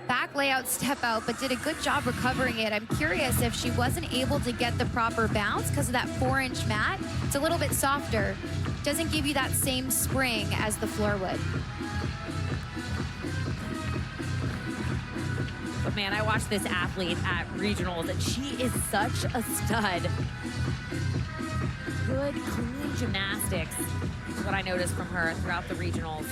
back layout step out, but did a good job recovering it. I'm curious if she wasn't able to get the proper bounce because of that 4-inch mat. It's a little bit softer. Doesn't give you that same spring as the floor would. But man, I watched this athlete at regionals, and she is such a stud. Good, clean gymnastics is what I noticed from her throughout the regionals.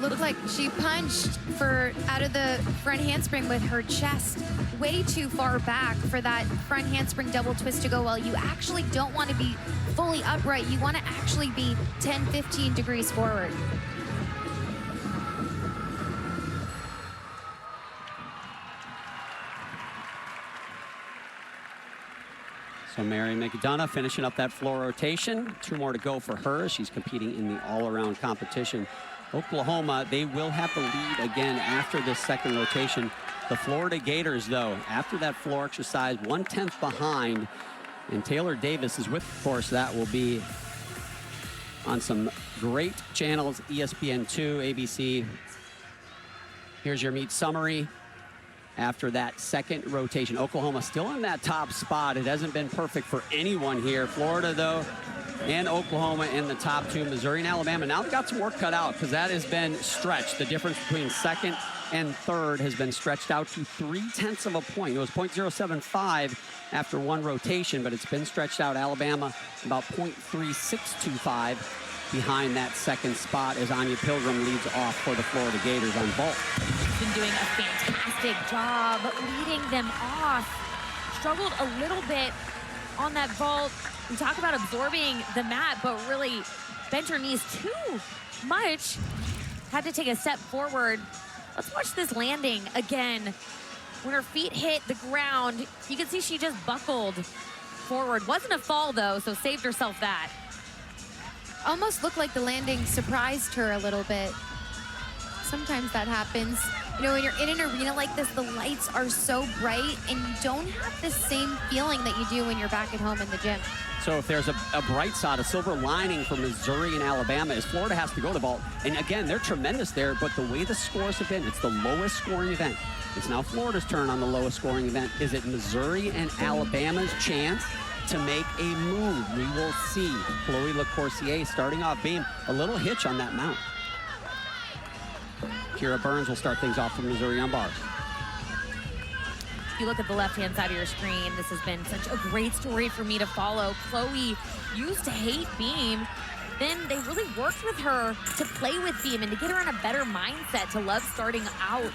Looked like she punched for out of the front handspring with her chest way too far back for that front handspring double twist to go well. You actually don't want to be fully upright. You want to actually be 10, 15 degrees forward. So Mary McDonough finishing up that floor rotation. 2 more to go for her. She's competing in the all-around competition. Oklahoma, they will have the lead again after this second rotation. The Florida Gators, though, after that floor exercise, 1/10 behind. And Taylor Davis is with, of course, that will be on some great channels, ESPN2, ABC. Here's your meet summary. After that second rotation, Oklahoma still in that top spot. It hasn't been perfect for anyone here. Florida, though, and Oklahoma in the top 2. Missouri and Alabama now they've got some work cut out because that has been stretched. The difference between 2nd and 3rd has been stretched out to 3/10 of a point. It was .075 after 1 rotation, but it's been stretched out. Alabama about .3625 behind that 2nd spot as Anya Pilgrim leads off for the Florida Gators on vault. She's been doing a fantastic job leading them off. Struggled a little bit on that vault. We talk about absorbing the mat, but really bent her knees too much. Had to take a step forward. Let's watch this landing again. When her feet hit the ground, you can see she just buckled forward. Wasn't a fall though, so saved herself that. Almost looked like the landing surprised her a little bit. Sometimes that happens. You know, when you're in an arena like this, the lights are so bright and you don't have the same feeling that you do when you're back at home in the gym. So if there's a bright side, a silver lining for Missouri and Alabama is Florida has to go to vault. And again, they're tremendous there, but the way the scores have been, it's the lowest scoring event. It's now Florida's turn on the lowest scoring event. Is it Missouri and Alabama's chance to make a move? We will see. Chloe LaCourcier starting off beam. A little hitch on that mount. Kira Burns will start things off for Missouri on bars. If you look at the left-hand side of your screen, this has been such a great story for me to follow. Chloe used to hate beam, then they really worked with her to play with Beam and to get her in a better mindset to love starting out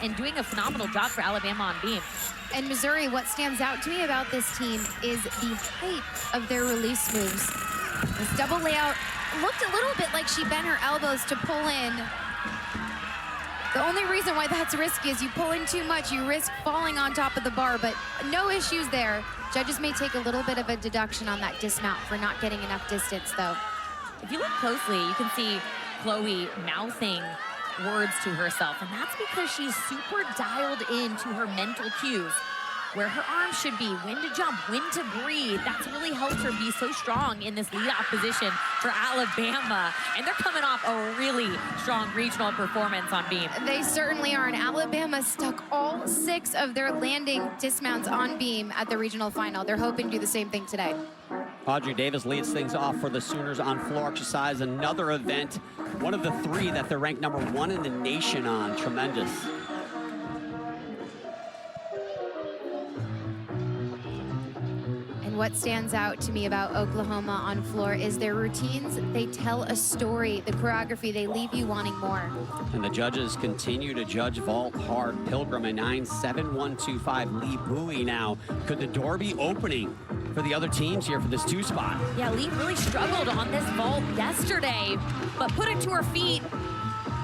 and doing a phenomenal job for Alabama on Beam. And Missouri, what stands out to me about this team is the height of their release moves. This double layout looked a little bit like she bent her elbows to pull in. The only reason why that's risky is you pull in too much, you risk falling on top of the bar, but no issues there. Judges may take a little bit of a deduction on that dismount for not getting enough distance, though. If you look closely, you can see Chloe mouthing words to herself, and that's because she's super dialed into her mental cues, where her arms should be, when to jump, when to breathe. That's really helped her be so strong in this lead-off position for Alabama, and they're coming off a really strong regional performance on Beam. They certainly are, and Alabama stuck all 6 of their landing dismounts on Beam at the regional final. They're hoping to do the same thing today. Audrey Davis leads things off for the Sooners on floor exercise, another event, one of the 3 that they're ranked #1 in the nation on. Tremendous. What stands out to me about Oklahoma on floor is their routines. They tell a story. The choreography, they leave you wanting more. And the judges continue to judge vault hard. Pilgrim a 9.7125. Lee Bowie now. Could the door be opening for the other teams here for this 2 spot? Yeah, Lee really struggled on this vault yesterday, but put it to her feet.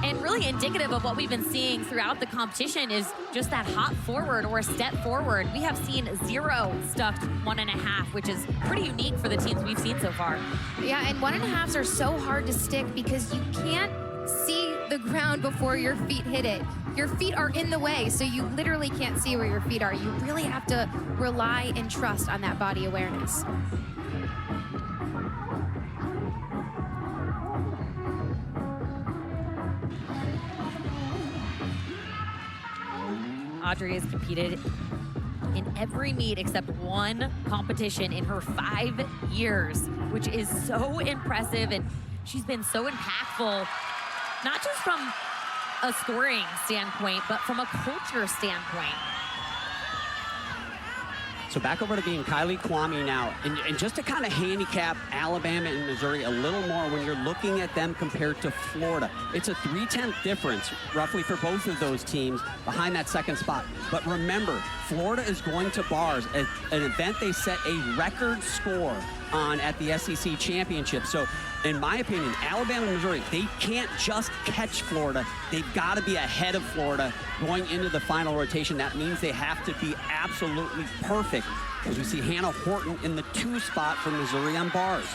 And really indicative of what we've been seeing throughout the competition is just that hop forward or a step forward. We have seen 0 stuck 1.5, which is pretty unique for the teams we've seen so far. Yeah, and 1.5s are so hard to stick because you can't see the ground before your feet hit it. Your feet are in the way, so you literally can't see where your feet are. You really have to rely and trust on that body awareness. Audrey has competed in every meet except 1 competition in her 5 years, which is so impressive, and she's been so impactful, not just from a scoring standpoint, but from a culture standpoint. So back over to Beam, Kylie Kwame now. And just to kind of handicap Alabama and Missouri a little more when you're looking at them compared to Florida. It's a 3/10 difference, roughly, for both of those teams behind that 2nd spot. But remember, Florida is going to bars, an event they set a record score on at the SEC Championship. So in my opinion, Alabama and Missouri, they can't just catch Florida. They've got to be ahead of Florida going into the final rotation. That means they have to be absolutely perfect. As we see Hannah Horton in the 2 spot for Missouri on bars.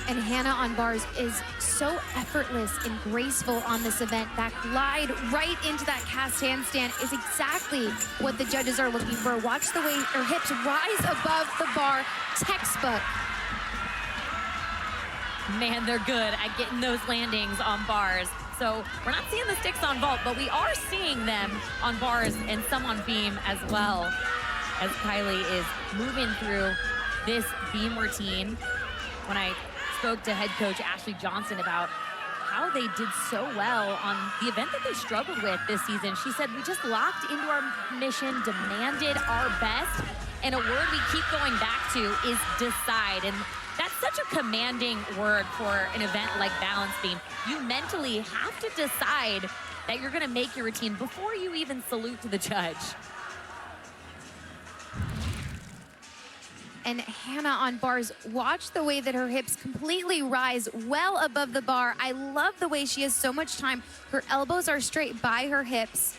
And Hannah on bars is so effortless and graceful on this event. That glide right into that cast handstand is exactly what the judges are looking for. Watch the way her hips rise above the bar. Textbook. Man, they're good at getting those landings on bars. So we're not seeing the sticks on vault, but we are seeing them on bars and some on beam as well, as Kylie is moving through this beam routine. When I spoke to head coach Ashley Johnson about how they did so well on the event that they struggled with this season, she said, we just locked into our mission, demanded our best, and a word we keep going back to is decide. And that's such a commanding word for an event like balance beam. You mentally have to decide that you're gonna make your routine before you even salute to the judge. And Hannah on bars, watch the way that her hips completely rise well above the bar. I love the way she has so much time. Her elbows are straight by her hips.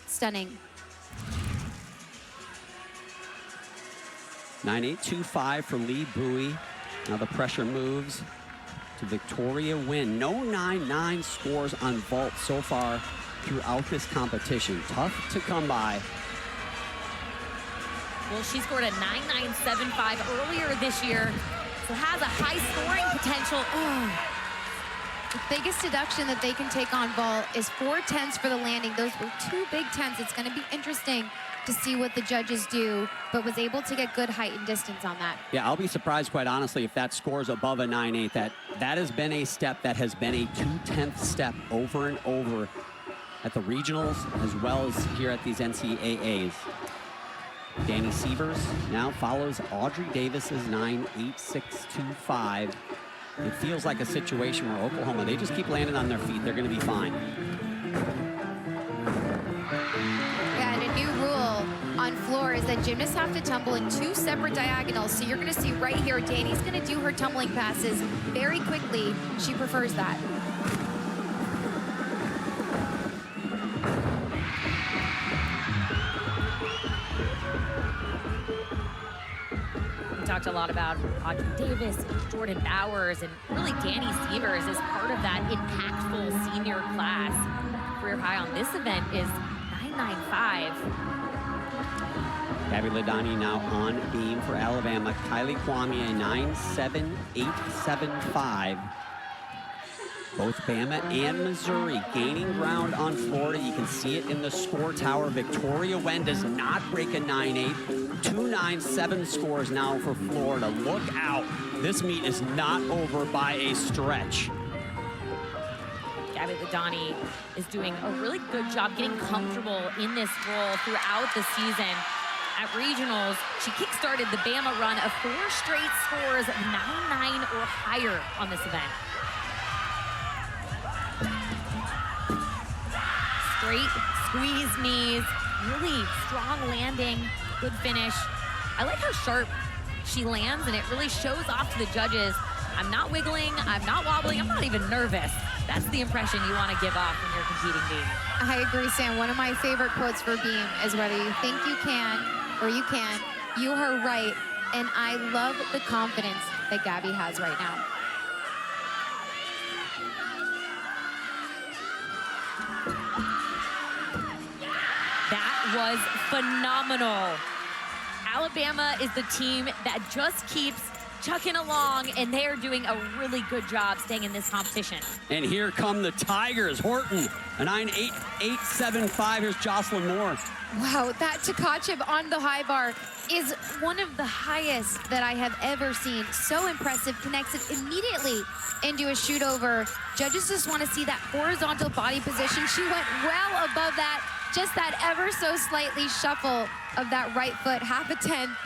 Stunning. 9.825 for Lee Bowie. Now the pressure moves to Victoria Wynn. No 9.9 scores on vault so far throughout this competition. Tough to come by. Well, she scored a 9.975 earlier this year, so has a high scoring potential. Oh. The biggest deduction that they can take on vault is 4 tenths for the landing. Those were 2 big tenths. It's going to be interesting to see what the judges do, but was able to get good height and distance on that. Yeah, I'll be surprised, quite honestly, if that scores above a 9.8. That has been a step that has been a 2/10 step over and over at the regionals as well as here at these NCAAs. Danny Sievers now follows Audrey Davis's 9.8625. it feels like a situation where Oklahoma, they just keep landing on their feet. They're going to be fine. Yeah, and a new rule on floor is that gymnasts have to tumble in 2 separate diagonals. So you're going to see right here, Danny's going to do her tumbling passes very quickly. She prefers that. We talked a lot about Audrey Davis, Jordan Bowers, and really Danny Severs is part of that impactful senior class. Career high on this event is 995. Gabby Ladani now on beam for Alabama. Kylie Kwame, 97875. Both Bama and Missouri gaining ground on Florida. You can see it in the score tower. Victoria Wen does not break a 9-8. 2-9-7 scores now for Florida. Look out. This meet is not over by a stretch. Gabby Ladani is doing a really good job getting comfortable in this role throughout the season. At regionals, she kickstarted the Bama run of 4 straight scores of 9-9 or higher on this event. Straight squeeze knees, really strong landing, good finish. I like how sharp she lands, and it really shows off to the judges. I'm not wiggling, I'm not wobbling, I'm not even nervous. That's the impression you want to give off when you're competing beam. I agree, Sam. One of my favorite quotes for beam is whether you think you can or you can't, you are right. And I love the confidence that Gabby has right now. That was phenomenal. Alabama is the team that just keeps chucking along, and they're doing a really good job staying in this competition. And here come the Tigers. Horton, a 9.8875. Here's Jocelyn Moore. Wow, that Tkachev on the high bar is one of the highest that I have ever seen. So impressive, connects it immediately into a shoot over. Judges just want to see that horizontal body position. She went well above that, just that ever so slightly shuffle of that right foot, half a tenth.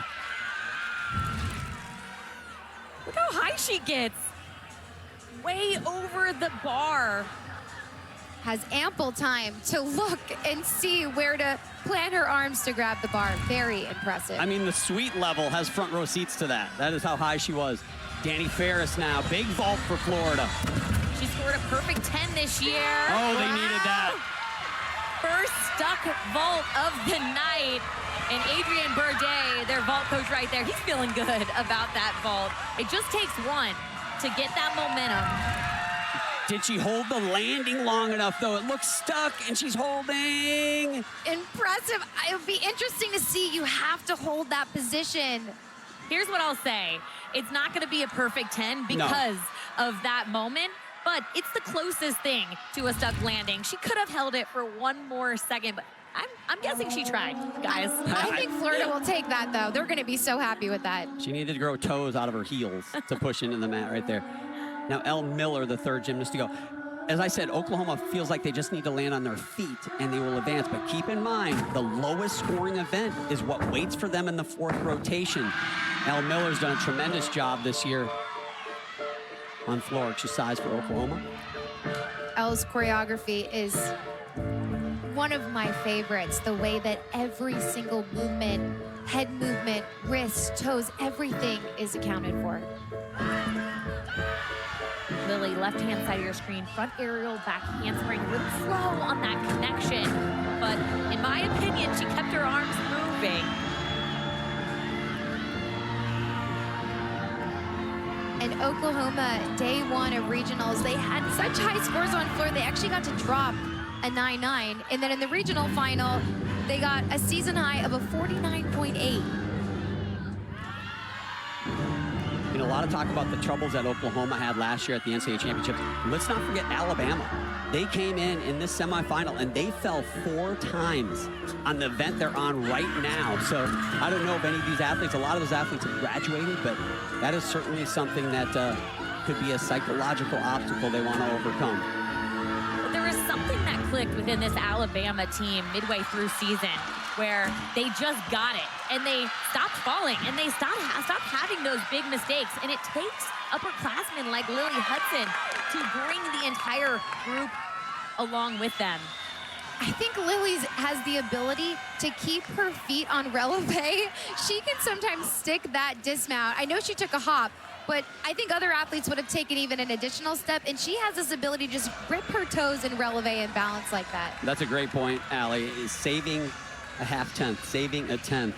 Look how high she gets. Way over the bar. Has ample time to look and see where to plant her arms to grab the bar. Very impressive. I mean, the suite level has front row seats to that. That is how high she was. Danny Ferris now, big vault for Florida. She scored a perfect 10 this year. Oh, they needed that. First stuck vault of the night. And Adrian Burdett, their vault coach right there, he's feeling good about that vault. It just takes one to get that momentum. Did she hold the landing long enough, though? It looks stuck, and she's holding. Impressive. It would be interesting to see. You have to hold that position. Here's what I'll say. It's not going to be a perfect 10 because of that moment, but it's the closest thing to a stuck landing. She could have held it for one more second, but I'm guessing she tried, guys. I think Florida will take that, though. They're going to be so happy with that. She needed to grow toes out of her heels to push into the mat right there. Now, Elle Miller, the third gymnast to go. As I said, Oklahoma feels like they just need to land on their feet and they will advance. But keep in mind, the lowest scoring event is what waits for them in the 4th rotation. Elle Miller's done a tremendous job this year on floor exercise for Oklahoma. Elle's choreography is one of my favorites. The way that every single movement, head movement, wrists, toes, everything is accounted for. Lily, left-hand side of your screen, front aerial, back handspring, a little slow on that connection. But in my opinion, she kept her arms moving. And Oklahoma, day 1 of regionals, they had such high scores on floor, they actually got to drop a 9-9. And then in the regional final, they got a season high of a 49.8. You know, a lot of talk about the troubles that Oklahoma had last year at the NCAA championships. Let's not forget Alabama. They came in this semifinal and they fell 4 times on the event they're on right now. So I don't know if any of these athletes, a lot of those athletes have graduated, but that is certainly something that could be a psychological obstacle they want to overcome. But there was something that clicked within this Alabama team midway through season. where they just got it and they stopped falling and they stopped having those big mistakes. And it takes upperclassmen like Lily Hudson to bring the entire group along with them. I think Lily's has the ability to keep her feet on releve. She can sometimes stick that dismount. I know she took a hop, but I think other athletes would have taken even an additional step, and she has this ability to just grip her toes and releve and balance like that. That's a great point, Allie. Is saving a half-tenth, saving a tenth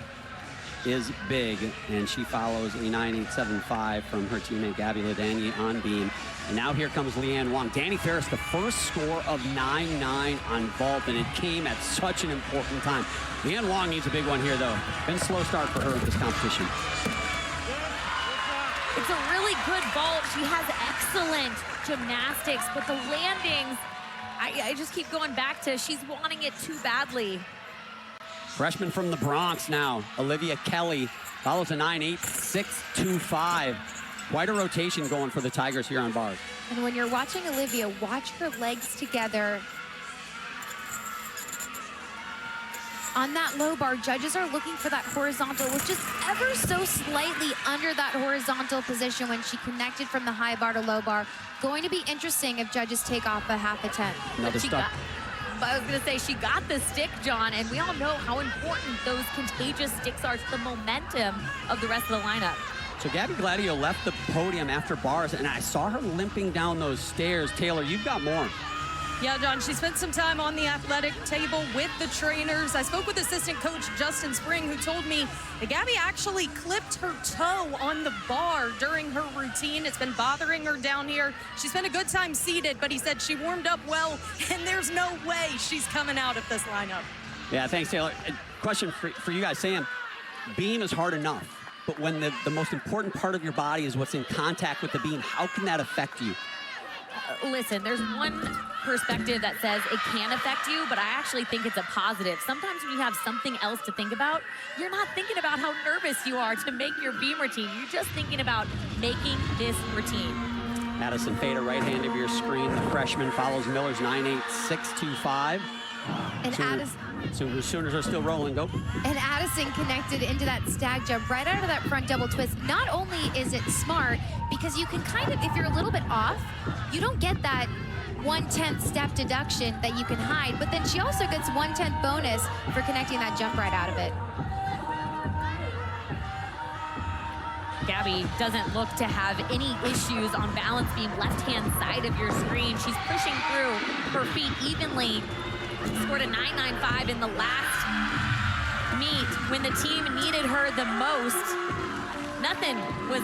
is big, and she follows a 9.875 from her teammate Gabby Ladany on beam. And now here comes Leanne Wong. Danny Ferris, the first score of 9-9 on vault, and it came at such an important time. Leanne Wong needs a big one here, though. Been a slow start for her at this competition. It's a really good vault. She has excellent gymnastics, but the landings, I just keep going back to she's wanting it too badly. Freshman from the Bronx now, Olivia Kelly, follows a 9.865. Quite a rotation going for the Tigers here on bars. And when you're watching Olivia, watch her legs together. On that low bar, judges are looking for that horizontal, which is ever so slightly under that horizontal position when she connected from the high bar to low bar. Going to be interesting if judges take off a half a tenth. Another stop. I was going to say, she got the stick, John, and we all know how important those contagious sticks are to the momentum of the rest of the lineup. So Gabby Gladio left the podium after bars, and I saw her limping down those stairs. Taylor, you've got more. Yeah, John, she spent some time on the athletic table with the trainers. I spoke with assistant coach Justin Spring, who told me that Gabby actually clipped her toe on the bar during her routine. It's been bothering her down here. She spent a good time seated, but he said she warmed up well, and there's no way she's coming out of this lineup. Yeah, thanks, Taylor. Question for you guys, Sam. Beam is hard enough, but when the most important part of your body is what's in contact with the beam, how can that affect you? Listen, there's one perspective that says it can affect you, but I actually think it's a positive. Sometimes when you have something else to think about, you're not thinking about how nervous you are to make your beam routine. You're just thinking about making this routine. Addison Fada, right hand of your screen. The freshman follows Miller's 9.865. And So Sooners are still rolling. Go. And Addison connected into that stag jump right out of that front double twist. Not only is it smart, because you can kind of, if you're a little bit off, you don't get that 1/10 step deduction that you can hide, but then she also gets 1/10 bonus for connecting that jump right out of it. Gabby doesn't look to have any issues on balance beam left-hand side of your screen. She's pushing through her feet evenly. Scored a 9.95 in the last meet when the team needed her the most. Nothing was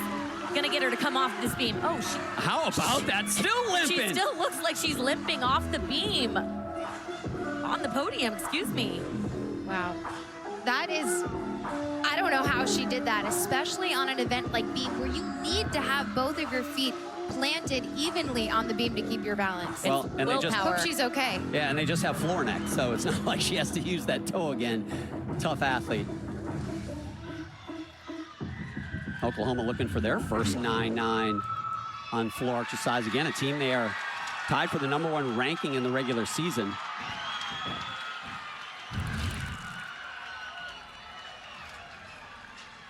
gonna get her to come off this beam. Oh, how about that? Still limping. She still looks like she's limping off the beam. On the podium, excuse me. Wow. That is, I don't know how she did that, especially on an event like beam where you need to have both of your feet planted evenly on the beam to keep your balance. Well, and they just hope she's okay. Yeah, and they just have floor neck, so it's not like she has to use that toe again. Tough athlete. Oklahoma looking for their first 9-9 on floor exercise. Again, a team they are tied for the #1 ranking in the regular season.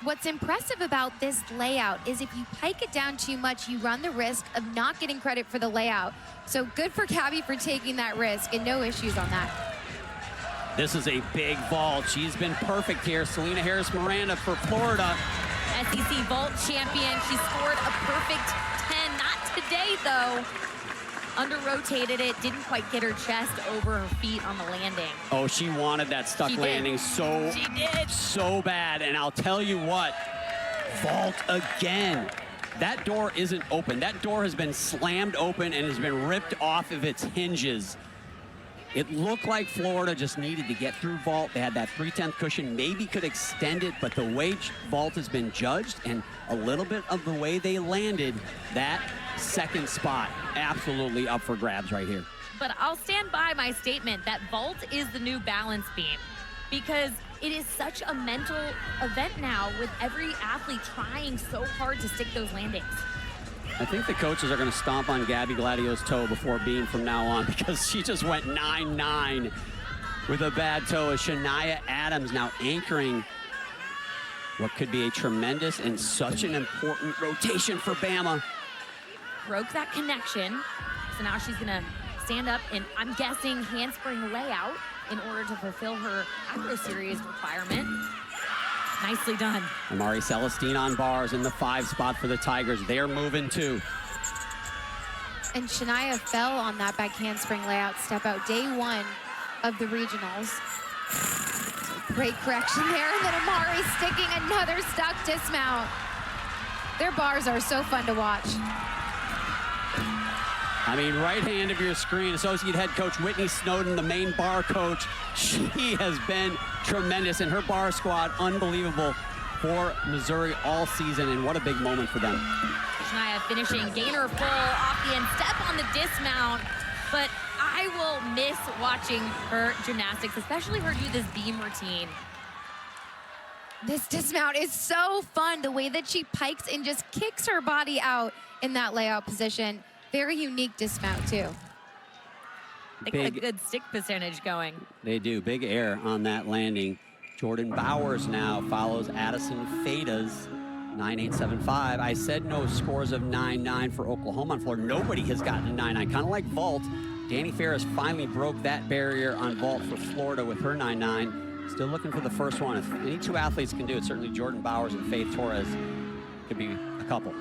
What's impressive about this layout is if you pike it down too much, you run the risk of not getting credit for the layout. So good for Gabby for taking that risk, and no issues on that. This is a big vault. She's been perfect here. Selena Harris-Miranda for Florida. SEC vault champion. She scored a perfect 10. Not today, though. Under-rotated it, didn't quite get her chest over her feet on the landing. Oh, she wanted that stuck landing so bad. And I'll tell you what, vault again. That door isn't open. That door has been slammed open and has been ripped off of its hinges. It looked like Florida just needed to get through vault. They had that 3/10 cushion, maybe could extend it, but the way vault has been judged and a little bit of the way they landed, that second spot absolutely up for grabs right here. But I'll stand by my statement that vault is the new balance beam, because it is such a mental event now with every athlete trying so hard to stick those landings. I think the coaches are going to stomp on Gabby Gladio's toe before beam from now on, because she just went 9-9 with a bad toe is Shania Adams, now anchoring what could be a tremendous and such an important rotation for Bama. Broke that connection. So now she's gonna stand up and, I'm guessing, handspring layout in order to fulfill her acro series requirement. Nicely done. Amari Celestine on bars in the 5 spot for the Tigers. They're moving too. And Shania fell on that back handspring layout step out day 1 of the regionals. So great correction there, and then Amari sticking another stuck dismount. Their bars are so fun to watch. I mean, right hand of your screen, Associate Head Coach Whitney Snowden, the main bar coach. She has been tremendous, and her bar squad, unbelievable for Missouri all season, and what a big moment for them. Shania finishing gainer full off the end, step on the dismount, but I will miss watching her gymnastics, especially her do this beam routine. This dismount is so fun, the way that she pikes and just kicks her body out in that layout position. Very unique dismount too. They got a good stick percentage going. They do, big air on that landing. Jordan Bowers now follows Addison Feda's 9.875. I said no scores of 9.9 for Oklahoma on floor. Nobody has gotten a 9.9, kind of like vault. Danny Ferris finally broke that barrier on vault for Florida with her 9.9. Still looking for the first one. If any 2 athletes can do it, certainly Jordan Bowers and Faith Torres could be a couple.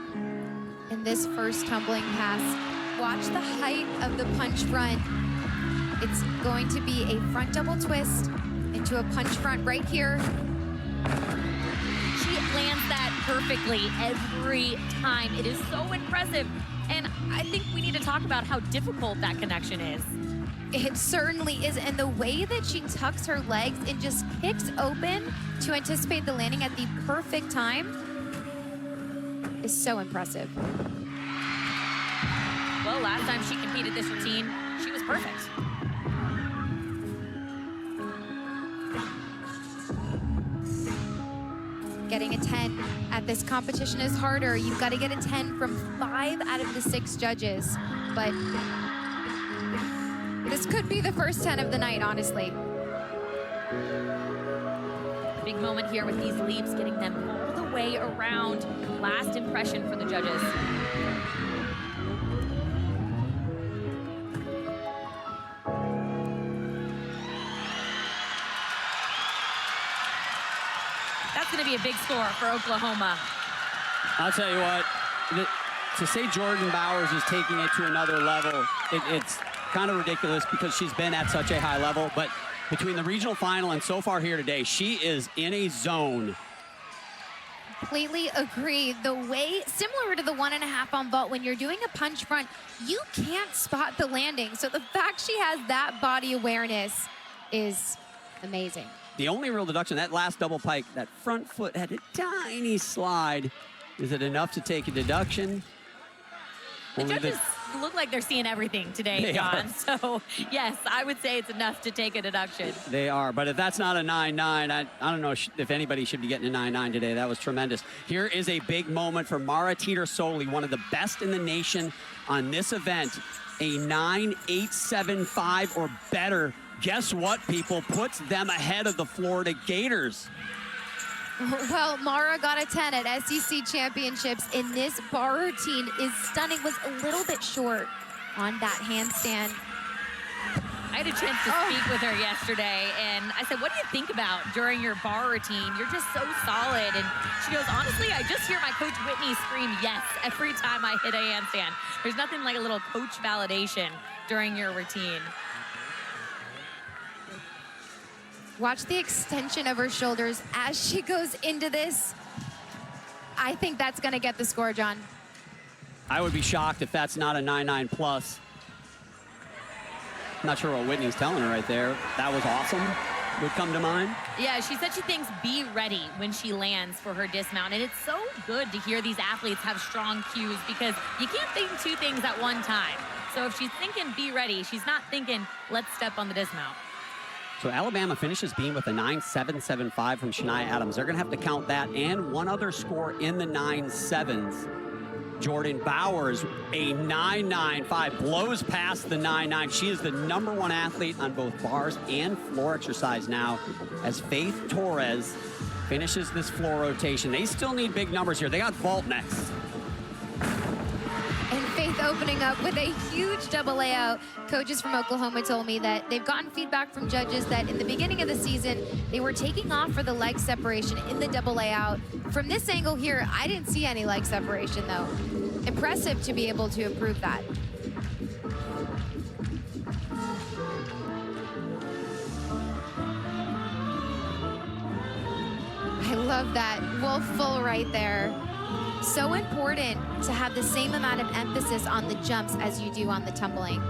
In this first tumbling pass, watch the height of the punch front. It's going to be a front double twist into a punch front right here. She lands that perfectly every time. It is so impressive. And I think we need to talk about how difficult that connection is. It certainly is, and the way that she tucks her legs and just kicks open to anticipate the landing at the perfect time is so impressive. Well, last time she competed this routine, she was perfect. Getting a 10 at this competition is harder. You've got to get a 10 from 5 out of the 6 judges, but this could be the first 10 of the night, honestly. Big moment here with these leaps, getting them all the way around. Last impression for the judges. That's going to be a big score for Oklahoma. I'll tell you what, to say Jordan Bowers is taking it to another level, it's kind of ridiculous because she's been at such a high level, but between the regional final and so far here today, she is in a zone. Completely agree. The way, similar to the 1.5 on vault, when you're doing a punch front, you can't spot the landing. So the fact she has that body awareness is amazing. The only real deduction, that last double pike, that front foot had a tiny slide. Is it enough to take a deduction? The judges look like they're seeing everything today, John. So, yes, I would say it's enough to take a deduction. They are, but if that's not a 9.9, I don't know if anybody should be getting a 9.9 today. That was tremendous. Here is a big moment for Mara Teeter-Soli, one of the best in the nation on this event. A 9.875 or better. Guess what, people? Puts them ahead of the Florida Gators. Well, Mara got a 10 at SEC Championships, and this bar routine is stunning. Was a little bit short on that handstand. I had a chance to speak with her yesterday, and I said, what do you think about during your bar routine? You're just so solid. And she goes, honestly, I just hear my coach Whitney scream yes every time I hit a handstand. There's nothing like a little coach validation during your routine. Watch the extension of her shoulders as she goes into this. I think that's going to get the score, John. I would be shocked if that's not a 9.9 plus. Not sure what Whitney's telling her right there. That was awesome would come to mind. Yeah, she said she thinks be ready when she lands for her dismount. And it's so good to hear these athletes have strong cues because you can't think 2 things at one time. So if she's thinking be ready, she's not thinking let's step on the dismount. So Alabama finishes beam with a 9.775 from Shania Adams. They're going to have to count that and one other score in the 9.7s. Jordan Bowers, a 9.95, blows past the 9.9. She is the #1 athlete on both bars and floor exercise now, as Faith Torres finishes this floor rotation. They still need big numbers here. They got vault next. And Faith opening up with a huge double layout. Coaches from Oklahoma told me that they've gotten feedback from judges that in the beginning of the season, they were taking off for the leg separation in the double layout. From this angle here, I didn't see any leg separation though. Impressive to be able to improve that. I love that wolf full right there. So important to have the same amount of emphasis on the jumps as you do on the tumbling.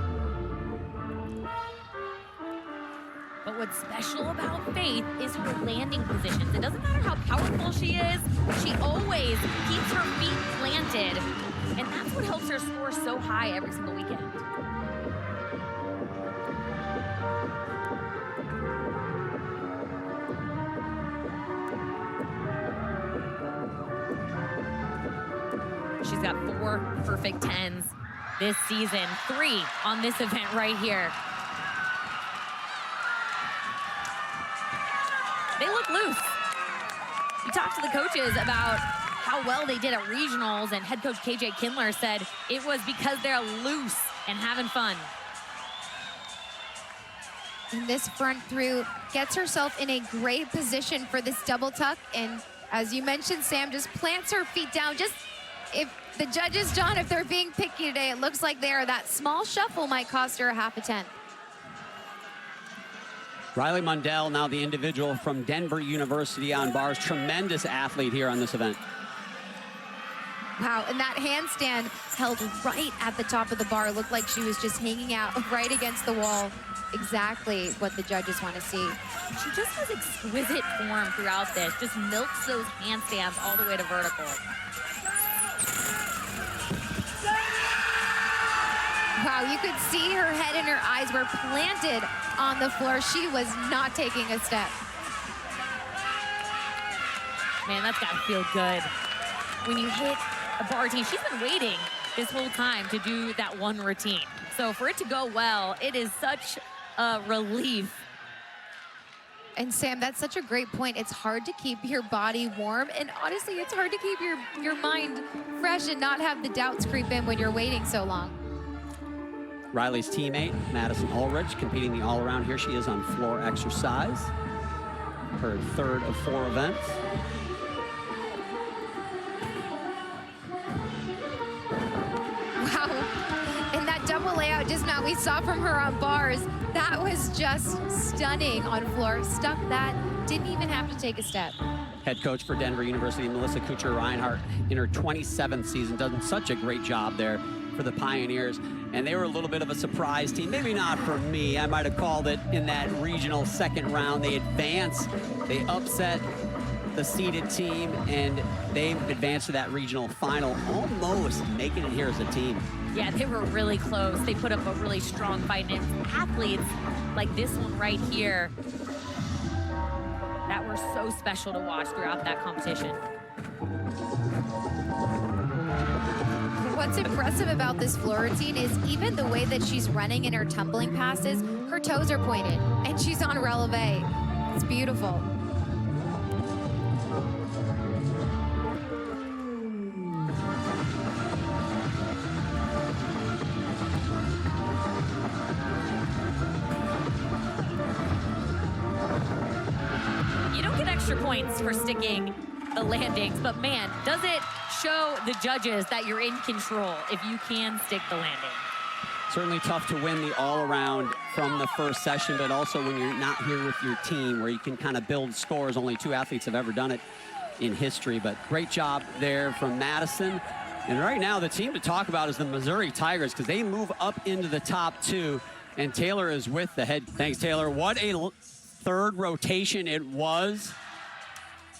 But what's special about Faith is her landing positions. It doesn't matter how powerful she is, she always keeps her feet planted. And that's what helps her score so high every single weekend. She's got 4 perfect 10s this season, 3 on this event right here. They look loose. You talked to the coaches about how well they did at regionals, and head coach KJ Kindler said it was because they're loose and having fun. And this front through gets herself in a great position for this double tuck. And as you mentioned, Sam just plants her feet down. Just if the judges, John, if they're being picky today, it looks like they are. That small shuffle might cost her a half a 10th. Riley Mundell, now the individual from Denver University on bars. Tremendous athlete here on this event. Wow, and that handstand held right at the top of the bar. Looked like she was just hanging out right against the wall. Exactly what the judges want to see. She just has exquisite form throughout this. Just milks those handstands all the way to vertical. Wow, you could see her head and her eyes were planted on the floor. She was not taking a step. Man, that's gotta feel good. When you hit a bar routine, she's been waiting this whole time to do that one routine. So for it to go well, it is such a relief. And Sam, that's such a great point. It's hard to keep your body warm, and honestly, it's hard to keep your mind fresh and not have the doubts creep in when you're waiting so long. Riley's teammate, Madison Ulrich, competing the all-around. Here she is on floor exercise. Her 3rd of 4 events. Wow, and that double layout dismount we saw from her on bars, that was just stunning on floor. Stuck that, didn't even have to take a step. Head coach for Denver University, Melissa Kuchar-Reinhardt, in her 27th season, done such a great job there for the Pioneers. And they were a little bit of a surprise team. Maybe not for me. I might have called it in that regional 2nd round. They advanced, they upset the seeded team, and they advanced to that regional final, almost making it here as a team. Yeah, they were really close. They put up a really strong fight, and athletes like this one right here that were so special to watch throughout that competition. What's impressive about this floor routine is even the way that she's running in her tumbling passes, her toes are pointed, and she's on releve. It's beautiful. You don't get extra points for sticking the landings, but man, does it show the judges that you're in control if you can stick the landing. Certainly tough to win the all-around from the first session, but also when you're not here with your team where you can kind of build scores. Only 2 athletes have ever done it in history, but great job there from Madison. And right now, the team to talk about is the Missouri Tigers, because they move up into the top 2, and Taylor is with the head. Thanks, Taylor. What a 3rd rotation it was.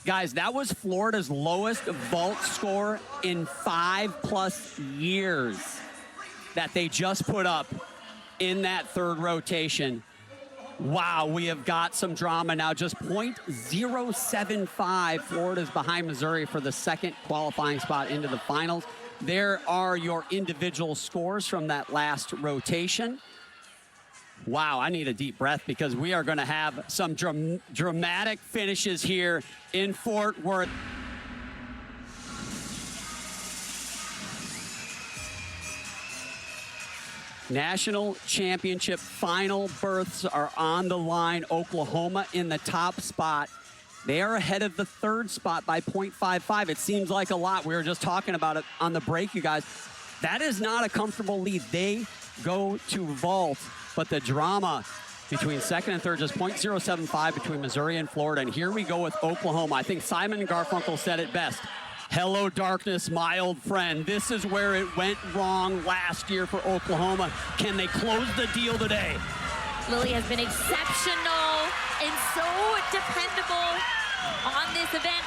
Guys, that was Florida's lowest vault score in 5+ years that they just put up in that 3rd rotation. Wow, we have got some drama now. Just .075. Florida's behind Missouri for the 2nd qualifying spot into the finals. there are your individual scores from that last rotation. Wow, I need a deep breath because we are going to have some dramatic finishes here in Fort Worth. National championship final berths are on the line. Oklahoma in the top spot. They are ahead of the third spot by 0.55. It seems like a lot. We were just talking about it on the break, you guys. That is not a comfortable lead. They go to vault, but the drama between second and third, just 0.075 between Missouri and Florida. And here we go with Oklahoma. I think Simon Garfunkel said it best. Hello, darkness, my old friend. This is where it went wrong last year for Oklahoma. Can they close the deal today? Lily has been exceptional and so dependable on this event.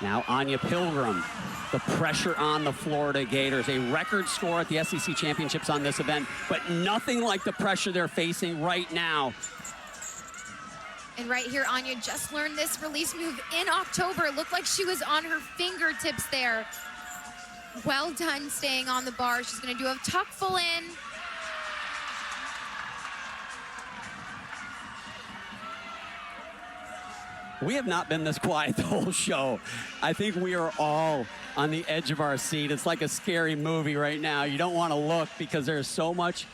Now Anya Pilgrim, the pressure on the Florida Gators. A record score at the SEC Championships on this event, but nothing like the pressure they're facing right now. And right here, Anya just learned this release move in October. It looked like she was on her fingertips there. Well done staying on the bar. She's going to do a tuck full in. We have not been this quiet the whole show. I think we are all on the edge of our seat. It's like a scary movie right now. You don't want to look because there's so much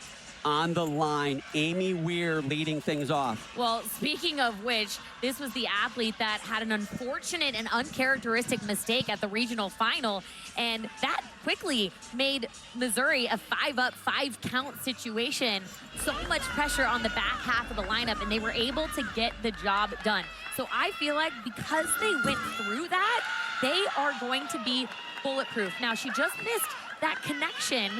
on the line. Amy Weir leading things off. Well, speaking of which, this was the athlete that had an unfortunate and uncharacteristic mistake at the regional final, and that quickly made Missouri a 5-up, 5-count situation. So much pressure on the back half of the lineup, and they were able to get the job done. So I feel like because they went through that, they are going to be bulletproof. Now, she just missed that connection,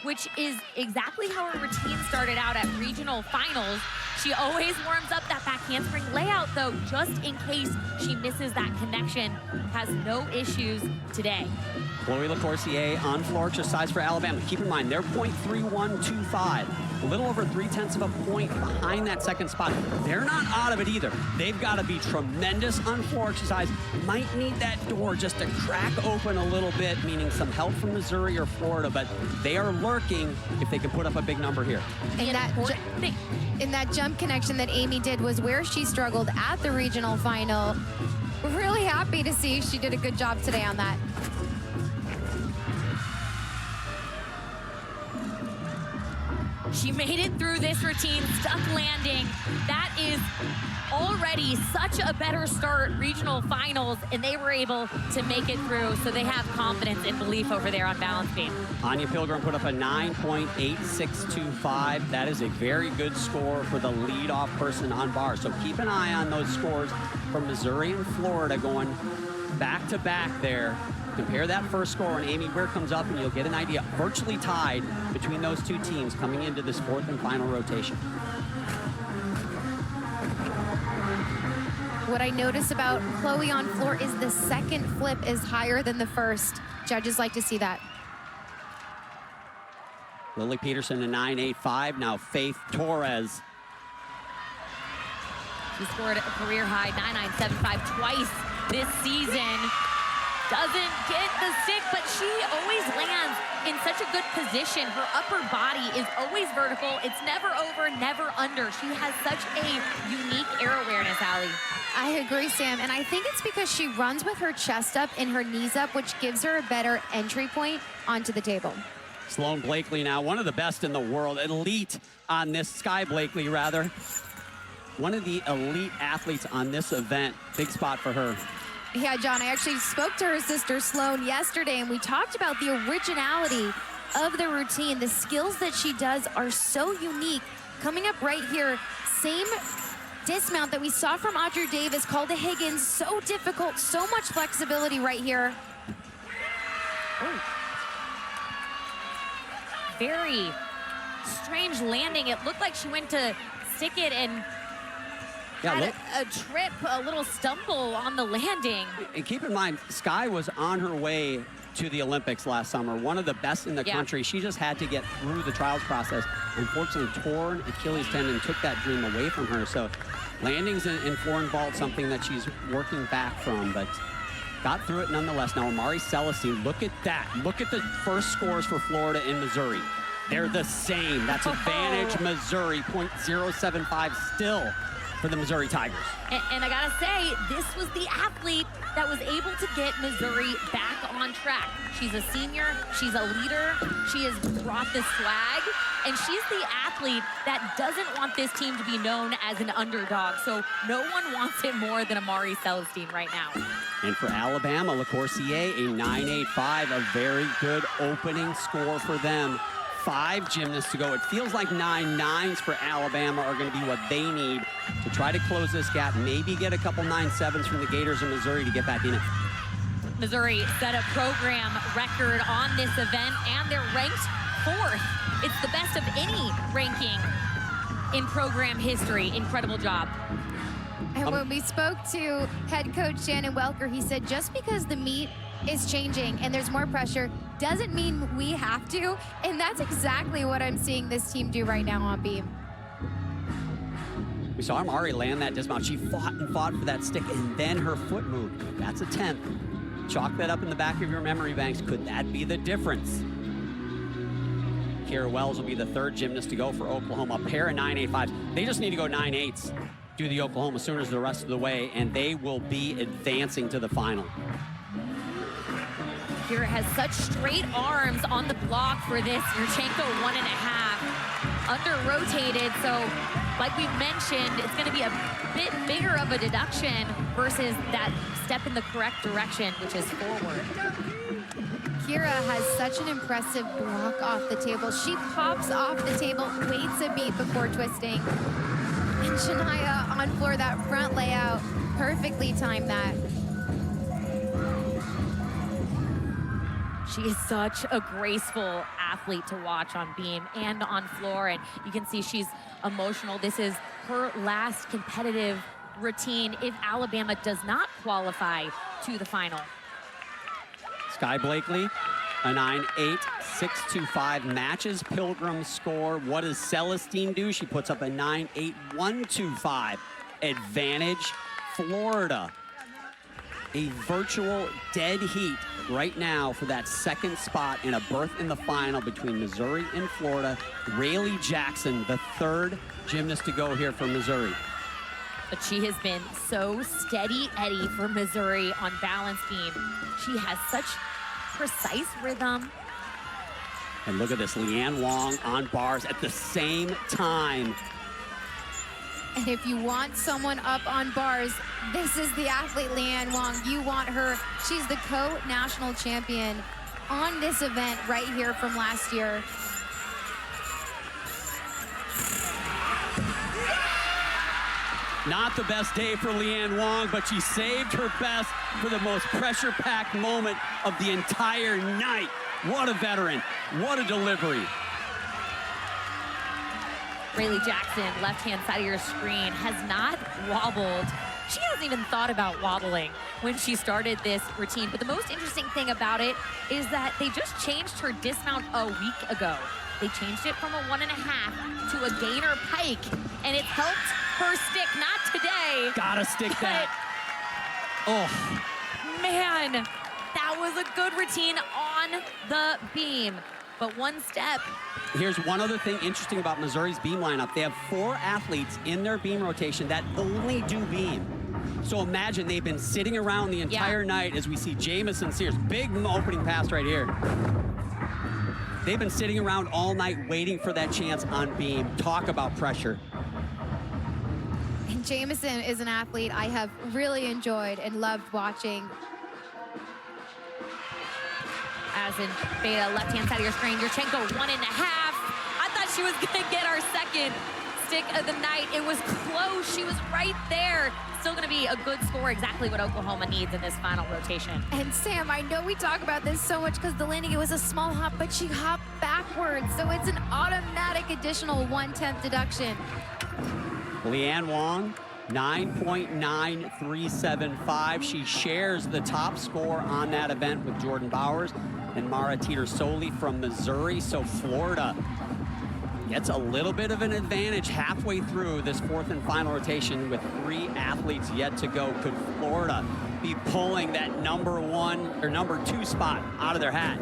which is exactly how her routine started out at regional finals. She always warms up that back handspring layout, though, just in case she misses that connection. Has no issues today. Chloe LaCourcier on floor exercise for Alabama. Keep in mind, they're .3125. A little over 0.3 of a point behind that second spot. They're not out of it either. They've got to be tremendous on floor exercise. Might need that door just to crack open a little bit, meaning some help from Missouri or Florida, but they are lurking if they can put up a big number here. And that jump connection that Amy did was where she struggled at the regional final. We're really happy to see she did a good job today on that. She made it through this routine, stuck landing. That is already such a better start, regional finals, and they were able to make it through, so they have confidence and belief over there on balance beam. Anya Pilgrim put up a 9.8625. That is a very good score for the leadoff person on bar. So keep an eye on those scores from Missouri and Florida going back to back there. Compare that first score when Amy Weir comes up and you'll get an idea. Virtually tied between those two teams coming into this fourth and final rotation. What I notice about Chloe on floor is the second flip is higher than the first. Judges like to see that. Lily Peterson, a 9.85. Now Faith Torres. She scored a career high 9.975 twice this season. Doesn't get the stick, but she always lands in such a good position. Her upper body is always vertical. It's never over, never under. She has such a unique air awareness, Allie. I agree, Sam, and I think it's because she runs with her chest up and her knees up, which gives her a better entry point onto the table. Sloane Blakely now, one of the best in the world, elite on this, Sky Blakely rather. One of the elite athletes on this event, big spot for her. Yeah, John, I actually spoke to her sister Sloane yesterday, and we talked about the originality of the routine. The skills that she does are so unique. Coming up right here, same dismount that we saw from Audrey Davis, called to Higgins. So difficult, so much flexibility right here. Oh. Very strange landing. It looked like she went to stick it and had a trip, a little stumble on the landing. And keep in mind, Sky was on her way to the Olympics last summer, one of the best in the country. She just had to get through the trials process. Unfortunately, torn Achilles tendon took that dream away from her. So landings in floor and vault, something that she's working back from. But got through it nonetheless. Now, Amari Celestine, look at that. Look at the first scores for Florida and Missouri. They're the same. That's advantage Missouri, .075 still for the Missouri Tigers. And I gotta say, this was the athlete that was able to get Missouri back on track. She's a senior, she's a leader, she has brought the swag, and she's the athlete that doesn't want this team to be known as an underdog. So no one wants it more than Amari Celestine right now. And for Alabama, LaCourcier, a 9.85, a very good opening score for them. 5 gymnasts to go. It feels like 9 nines for Alabama are going to be what they need to try to close this gap, maybe get a couple 9.7s from the Gators of Missouri to get back in it. Missouri set a program record on this event, and they're ranked 4th. It's the best of any ranking in program history. Incredible job. And when we spoke to head coach Shannon Welker, he said just because the meet is changing and there's more pressure doesn't mean we have to, and that's exactly what I'm seeing this team do right now on beam. We saw Amari land that dismount. She fought and fought for that stick, and then her foot moved. That's a 10th. Chalk that up in the back of your memory banks. Could that be the difference? Kira Wells will be the 3rd gymnast to go for Oklahoma. A pair of 9.85s. They just need to go 9.8s. Do the Oklahoma Sooners the rest of the way, and they will be advancing to the final. Kira has such straight arms on the block for this. Yurchenko 1.5. Under-rotated, so like we mentioned, it's going to be a bit bigger of a deduction versus that step in the correct direction, which is forward. Kira has such an impressive block off the table. She pops off the table, waits a beat before twisting. And Shania on floor, that front layout, perfectly timed that. She is such a graceful athlete to watch on beam and on floor, and you can see she's emotional. This is her last competitive routine if Alabama does not qualify to the final. Sky Blakely, a 9.8, 6.25, matches Pilgrim's score. What does Celestine do? She puts up a 9.8, 1.25. Advantage Florida. A virtual dead heat right now for that 2nd spot in a berth in the final between Missouri and Florida. Rayleigh Jackson, the 3rd gymnast to go here for Missouri. But she has been so steady Eddie for Missouri on balance beam. She has such precise rhythm. And look at this, Leanne Wong on bars at the same time. And if you want someone up on bars, this is the athlete, Leanne Wong. You want her. She's the co-national champion on this event right here from last year. Not the best day for Leanne Wong, but she saved her best for the most pressure-packed moment of the entire night. What a veteran. What a delivery. Rayleigh Jackson, left-hand side of your screen, has not wobbled. She hasn't even thought about wobbling when she started this routine. But the most interesting thing about it is that they just changed her dismount a week ago. They changed it from a 1.5 to a gainer pike, and it's helped her stick. Not today. Gotta stick that. Oh. Man, that was a good routine on the beam. But one step. Here's one other thing interesting about Missouri's beam lineup. They have 4 athletes in their beam rotation that only do beam. So imagine they've been sitting around the entire night as we see Jamison Sears. Big opening pass right here. They've been sitting around all night waiting for that chance on beam. Talk about pressure. And Jamison is an athlete I have really enjoyed and loved watching. As in beta, left-hand side of your screen, Yurchenko 1.5. I thought she was gonna get our 2nd stick of the night. It was close, she was right there. Still gonna be a good score, exactly what Oklahoma needs in this final rotation. And Sam, I know we talk about this so much because the landing, it was a small hop, but she hopped backwards. So it's an automatic additional 1/10 deduction. Leanne Wong, 9.9375. She shares the top score on that event with Jordan Bowers and Mara Teeter-Soley from Missouri. So Florida gets a little bit of an advantage halfway through this fourth and final rotation with 3 athletes yet to go. Could Florida be pulling that number 1 or number 2 spot out of their hat?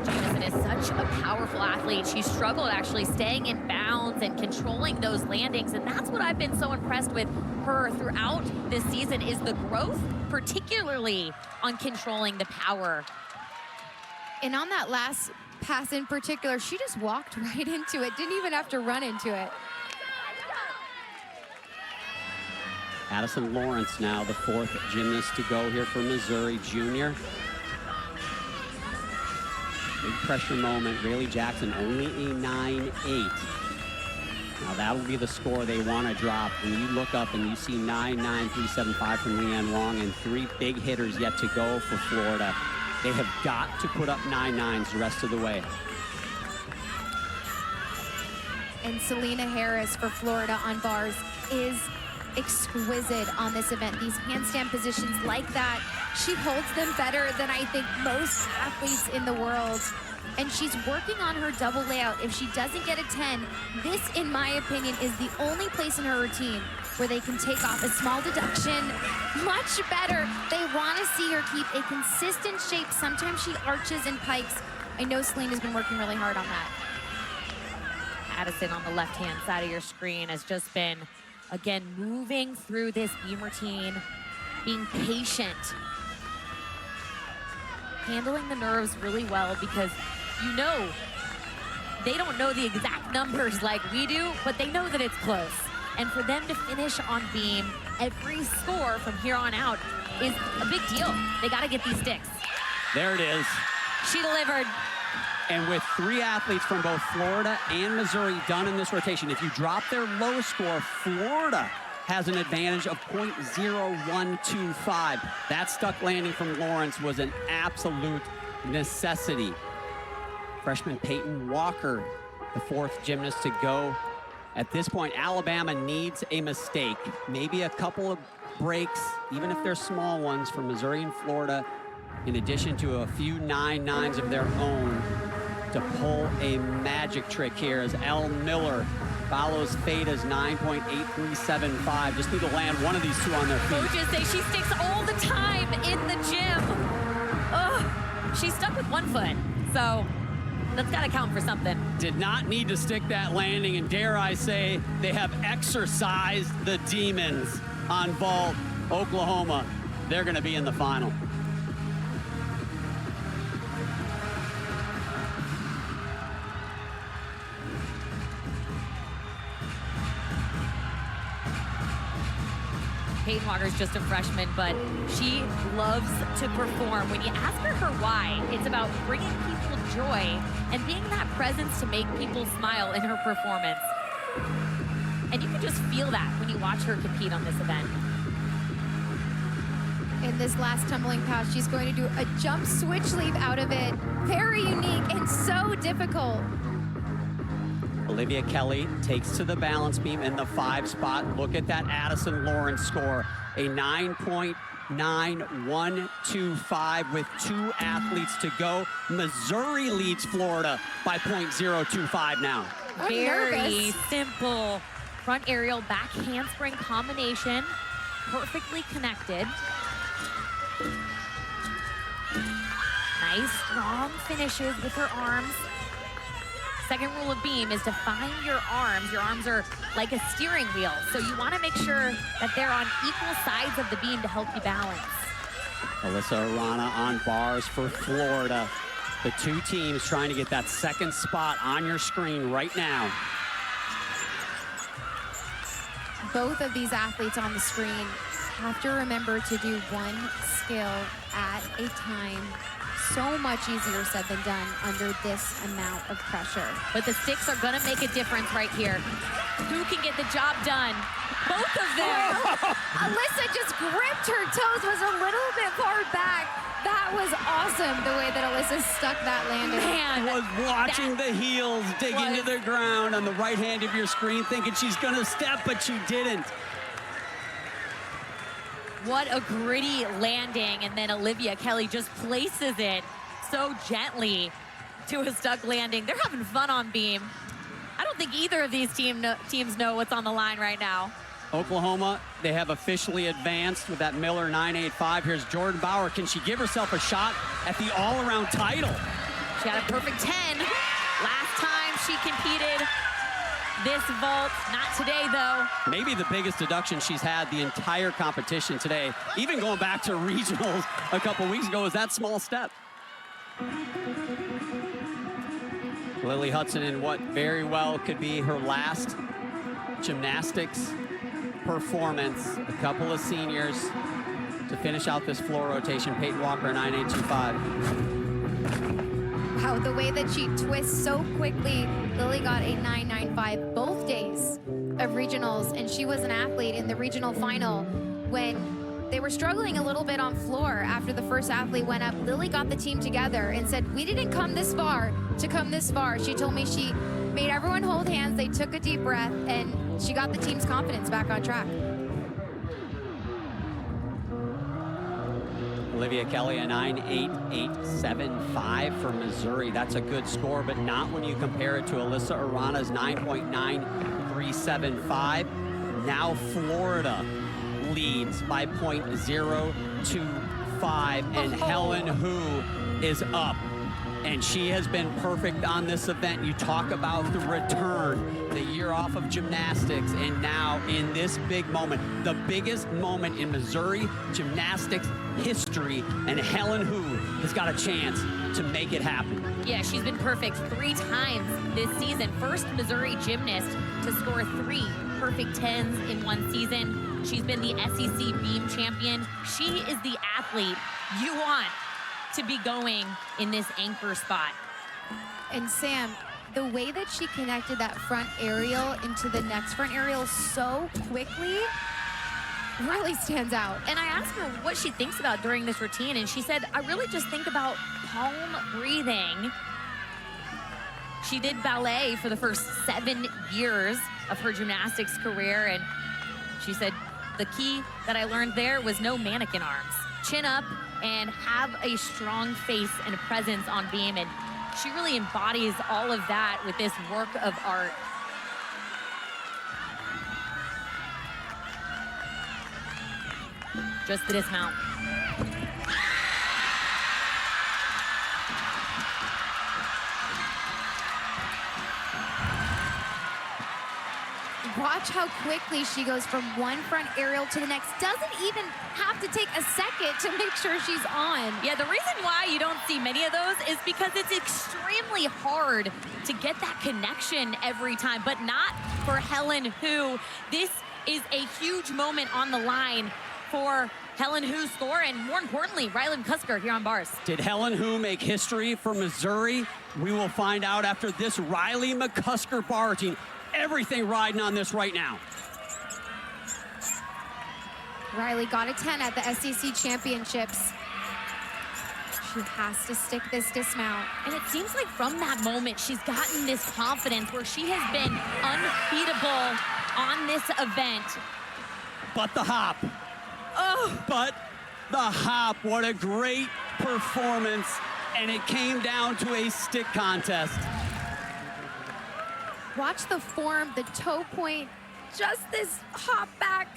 Jamison is such a powerful athlete. She struggled actually staying in bounds and controlling those landings, and that's what I've been so impressed with her throughout this season is the growth, particularly on controlling the power. And on that last pass in particular, she just walked right into it, didn't even have to run into it. Addison Lawrence now the 4th gymnast to go here for Missouri, junior. Big pressure moment. Rayleigh Jackson only a 9.8. Now that'll be the score they want to drop. When you look up and you see 9.9375 from Leanne Wong and 3 big hitters yet to go for Florida, they have got to put up 9.9s the rest of the way. And Selena Harris for Florida on bars is exquisite on this event. These handstand positions like that, she holds them better than I think most athletes in the world. And she's working on her double layout. If she doesn't get a 10, this, in my opinion, is the only place in her routine where they can take off a small deduction. Much better. They want to see her keep a consistent shape. Sometimes she arches and pikes. I know Selena's been working really hard on that. Addison on the left-hand side of your screen has just been, again, moving through this beam routine, being patient, handling the nerves really well, because you know they don't know the exact numbers like we do, but they know that it's close. And for them to finish on beam, every score from here on out is a big deal. They got to get these sticks. There it is. She delivered. And with 3 athletes from both Florida and Missouri done in this rotation, if you drop their low score, Florida has an advantage of 0.0125. That stuck landing from Lawrence was an absolute necessity. Freshman Peyton Walker, the 4th gymnast to go. At this point, Alabama needs a mistake, maybe a couple of breaks, even if they're small ones, from Missouri and Florida, in addition to a few 9.9s of their own, to pull a magic trick here as Elle Miller follows Fada's 9.8375. Just need to land one of these 2 on their feet. Coaches say she sticks all the time in the gym. Ugh, she's stuck with 1 foot, so that's got to count for something. Did not need to stick that landing, and dare I say, they have exorcised the demons on vault. Oklahoma, they're going to be in the final. Peyton Walker's just a freshman, but she loves to perform. When you ask her why, it's about bringing people joy and being that presence to make people smile in her performance. And you can just feel that when you watch her compete on this event. In this last tumbling pass, she's going to do a jump switch leap out of it. Very unique and so difficult. Olivia Kelly takes to the balance beam in the 5 spot. Look at that Addison Lawrence score, a 9.9125 with 2 athletes to go. Missouri leads Florida by 0.025 now. Very simple front aerial back handspring combination, perfectly connected. Nice strong finishes with her arms. Second rule of beam is to find your arms. Your arms are like a steering wheel, so you want to make sure that they're on equal sides of the beam to help you balance. Alyssa Arana on bars for Florida. The 2 teams trying to get that 2nd spot on your screen right now. Both of these athletes on the screen have to remember to do 1 skill at a time. So much easier said than done under this amount of pressure. But the sticks are gonna make a difference right here. Who can get the job done? Both of them. Alyssa just gripped her toes, was a little bit far back. That was awesome, the way that Alyssa stuck that landing. Man, was watching the heels dig into the ground on the right hand of your screen, thinking she's gonna step, but she didn't. What a gritty landing, and then Olivia Kelly just places it so gently to a stuck landing. They're having fun on beam. I don't think either of these teams know what's on the line right now. Oklahoma, they have officially advanced with that Miller 985. Here's Jordan Bauer. Can she give herself a shot at the all-around title? She had a perfect 10 last time she competed this vault. Not today, though. Maybe the biggest deduction she's had the entire competition today, even going back to regionals a couple weeks ago, is that small step. Lily Hudson in what very well could be her last gymnastics performance. A couple of seniors to finish out this floor rotation. Peyton Walker, 9825. Wow, the way that she twists so quickly. Lily got a 995 both days of regionals, and she was an athlete in the regional final when they were struggling a little bit on floor after the first athlete went up. Lily got the team together and said, we didn't come this far to come this far. She told me she made everyone hold hands, they took a deep breath, and she got the team's confidence back on track. Olivia Kelly, a 98875 for Missouri. That's a good score, but not when you compare it to Alyssa Arana's 9.9375. Now Florida leads by 0.025, and Helen Hu is up. And she has been perfect on this event. You talk about the return, the year off of gymnastics, and now in this big moment, the biggest moment in Missouri gymnastics history, and Helen Hu has got a chance to make it happen. Yeah, she's been perfect 3 times this season. First Missouri gymnast to score 3 perfect 10s in one season. She's been the SEC beam champion. She is the athlete you want to be going in this anchor spot. And Sam, the way that she connected that front aerial into the next front aerial so quickly really stands out. And I asked her what she thinks about during this routine, and she said, I really just think about palm breathing. She did ballet for the first 7 years of her gymnastics career, and she said the key that I learned there was no mannequin arms. Chin up and have a strong face and a presence on beam, and she really embodies all of that with this work of art. Just the dismount. Watch how quickly she goes from one front aerial to the next. Doesn't even have to take a second to make sure she's on. Yeah, the reason why you don't see many of those is because it's extremely hard to get that connection every time, but not for Helen Hu. This is a huge moment on the line for Helen Hu's score, and more importantly, Riley McCusker here on bars. Did Helen Hu make history for Missouri? We will find out after this Riley McCusker bar routine. Everything riding on this right now. Riley got a 10 at the SEC Championships. She has to stick this dismount. And it seems like from that moment, she's gotten this confidence where she has been unbeatable on this event. But the hop. Oh, But the hop, what a great performance. And it came down to a stick contest. Watch the form, the toe point, just this hop back.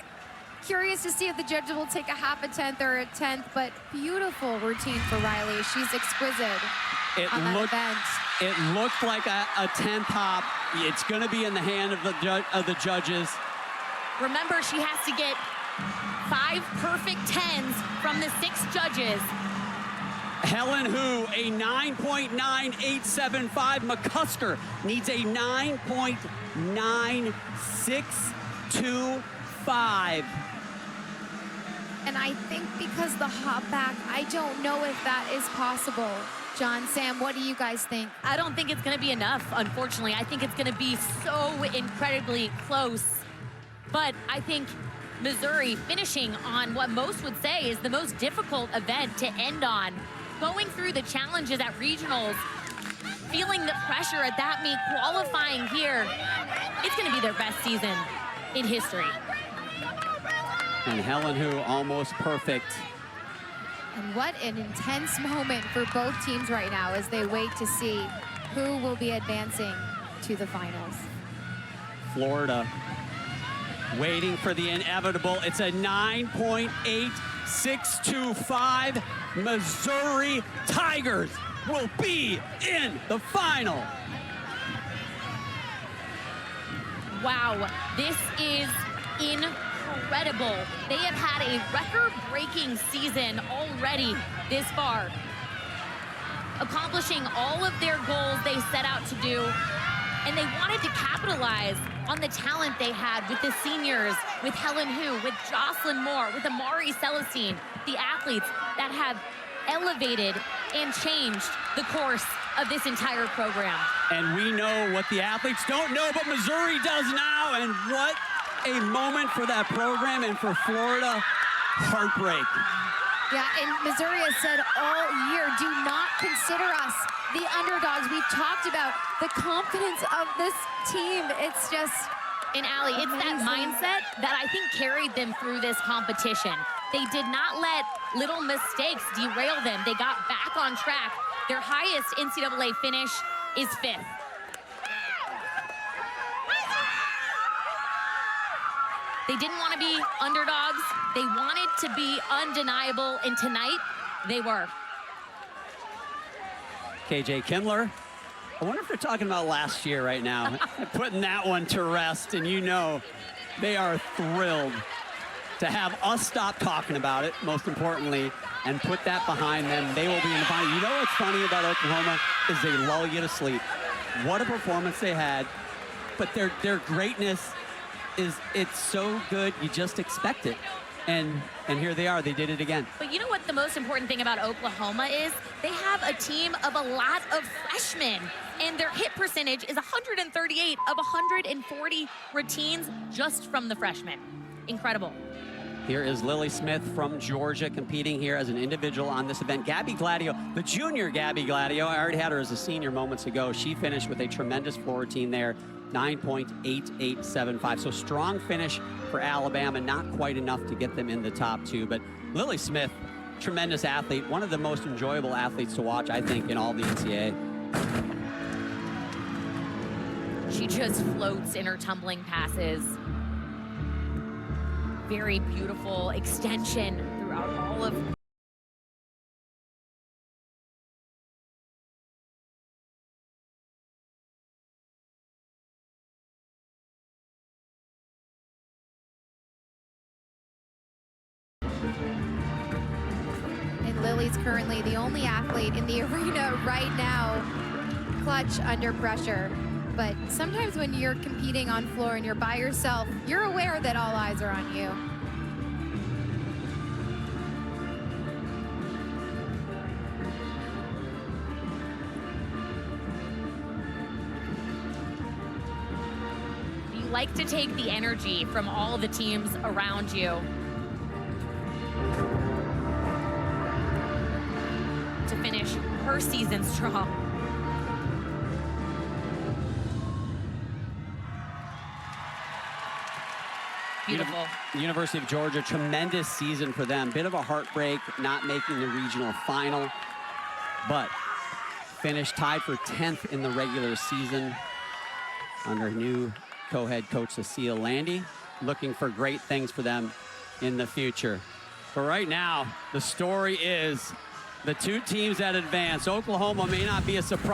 Curious to see if the judges will take a half a 10th or a 10th, but beautiful routine for Riley. She's exquisite on that event. It looked like a 10th hop. It's going to be in the hand of the judges. remember, she has to get 5 perfect 10s from the 6 judges. Helen Hu, a 9.9875. McCusker needs a 9.9625. And I think because the hop back, I don't know if that is possible. John, Sam, what do you guys think? I don't think it's going to be enough, unfortunately. I think it's going to be so incredibly close. But I think Missouri finishing on what most would say is the most difficult event to end on. Going through the challenges at regionals, feeling the pressure at that meet, qualifying here, it's going to be their best season in history. And Helen Hu almost perfect And what an intense moment for both teams right now as they wait to see who will be advancing to the finals. Florida waiting for the inevitable. It's a 9.8625. Missouri Tigers will be in the final. Wow, this is incredible. They have had a record-breaking season already this far, accomplishing all of their goals they set out to do, and they wanted to capitalize on the talent they had with the seniors, with Helen Hu, with Jocelyn Moore, with Amari Celestine, the athletes that have elevated and changed the course of this entire program. And we know what the athletes don't know, but Missouri does now, and what a moment for that program and for Florida. Heartbreak. Yeah, and Missouri has said all year, do not consider us the underdogs. We've talked about the confidence of this team. It's just And Allie, it's that mindset that I think carried them through this competition. They did not let little mistakes derail them. They got back on track. Their highest NCAA finish is 5th. They didn't want to be underdogs. They wanted to be undeniable, and tonight, they were. KJ Kindler, I wonder if they're talking about last year right now, putting that one to rest, and you know they are thrilled to have us stop talking about it, most importantly, and put that behind them. They will be in the final. You know what's funny about Oklahoma is they lull you to sleep. What a performance they had, but their greatness is, it's so good, you just expect it. And here they are, they did it again. But you know what the most important thing about Oklahoma is? They have a team of a lot of freshmen, and their hit percentage is 138 of 140 routines just from the freshmen. Incredible. Here is Lily Smith from Georgia competing here as an individual on this event. Gabby Gladio, the junior Gabby Gladio, I already had her as a senior moments ago. She finished with a tremendous floor routine there, 9.8875. So strong finish for Alabama, not quite enough to get them in the top 2. But Lily Smith, tremendous athlete, one of the most enjoyable athletes to watch, I think, in all the NCAA. She just floats in her tumbling passes. Very beautiful extension throughout all of And Lily's currently the only athlete in the arena right now, clutch under pressure. But sometimes when you're competing on floor and you're by yourself, you're aware that all eyes are on you. You like to take the energy from all the teams around you to finish her season strong. Beautiful. University of Georgia, tremendous season for them. Bit of a heartbreak not making the regional final, but finished tied for 10th in the regular season under new co-head coach Cecile Landy. Looking for great things for them in the future. But right now, the story is the 2 teams that advance. Oklahoma may not be a surprise.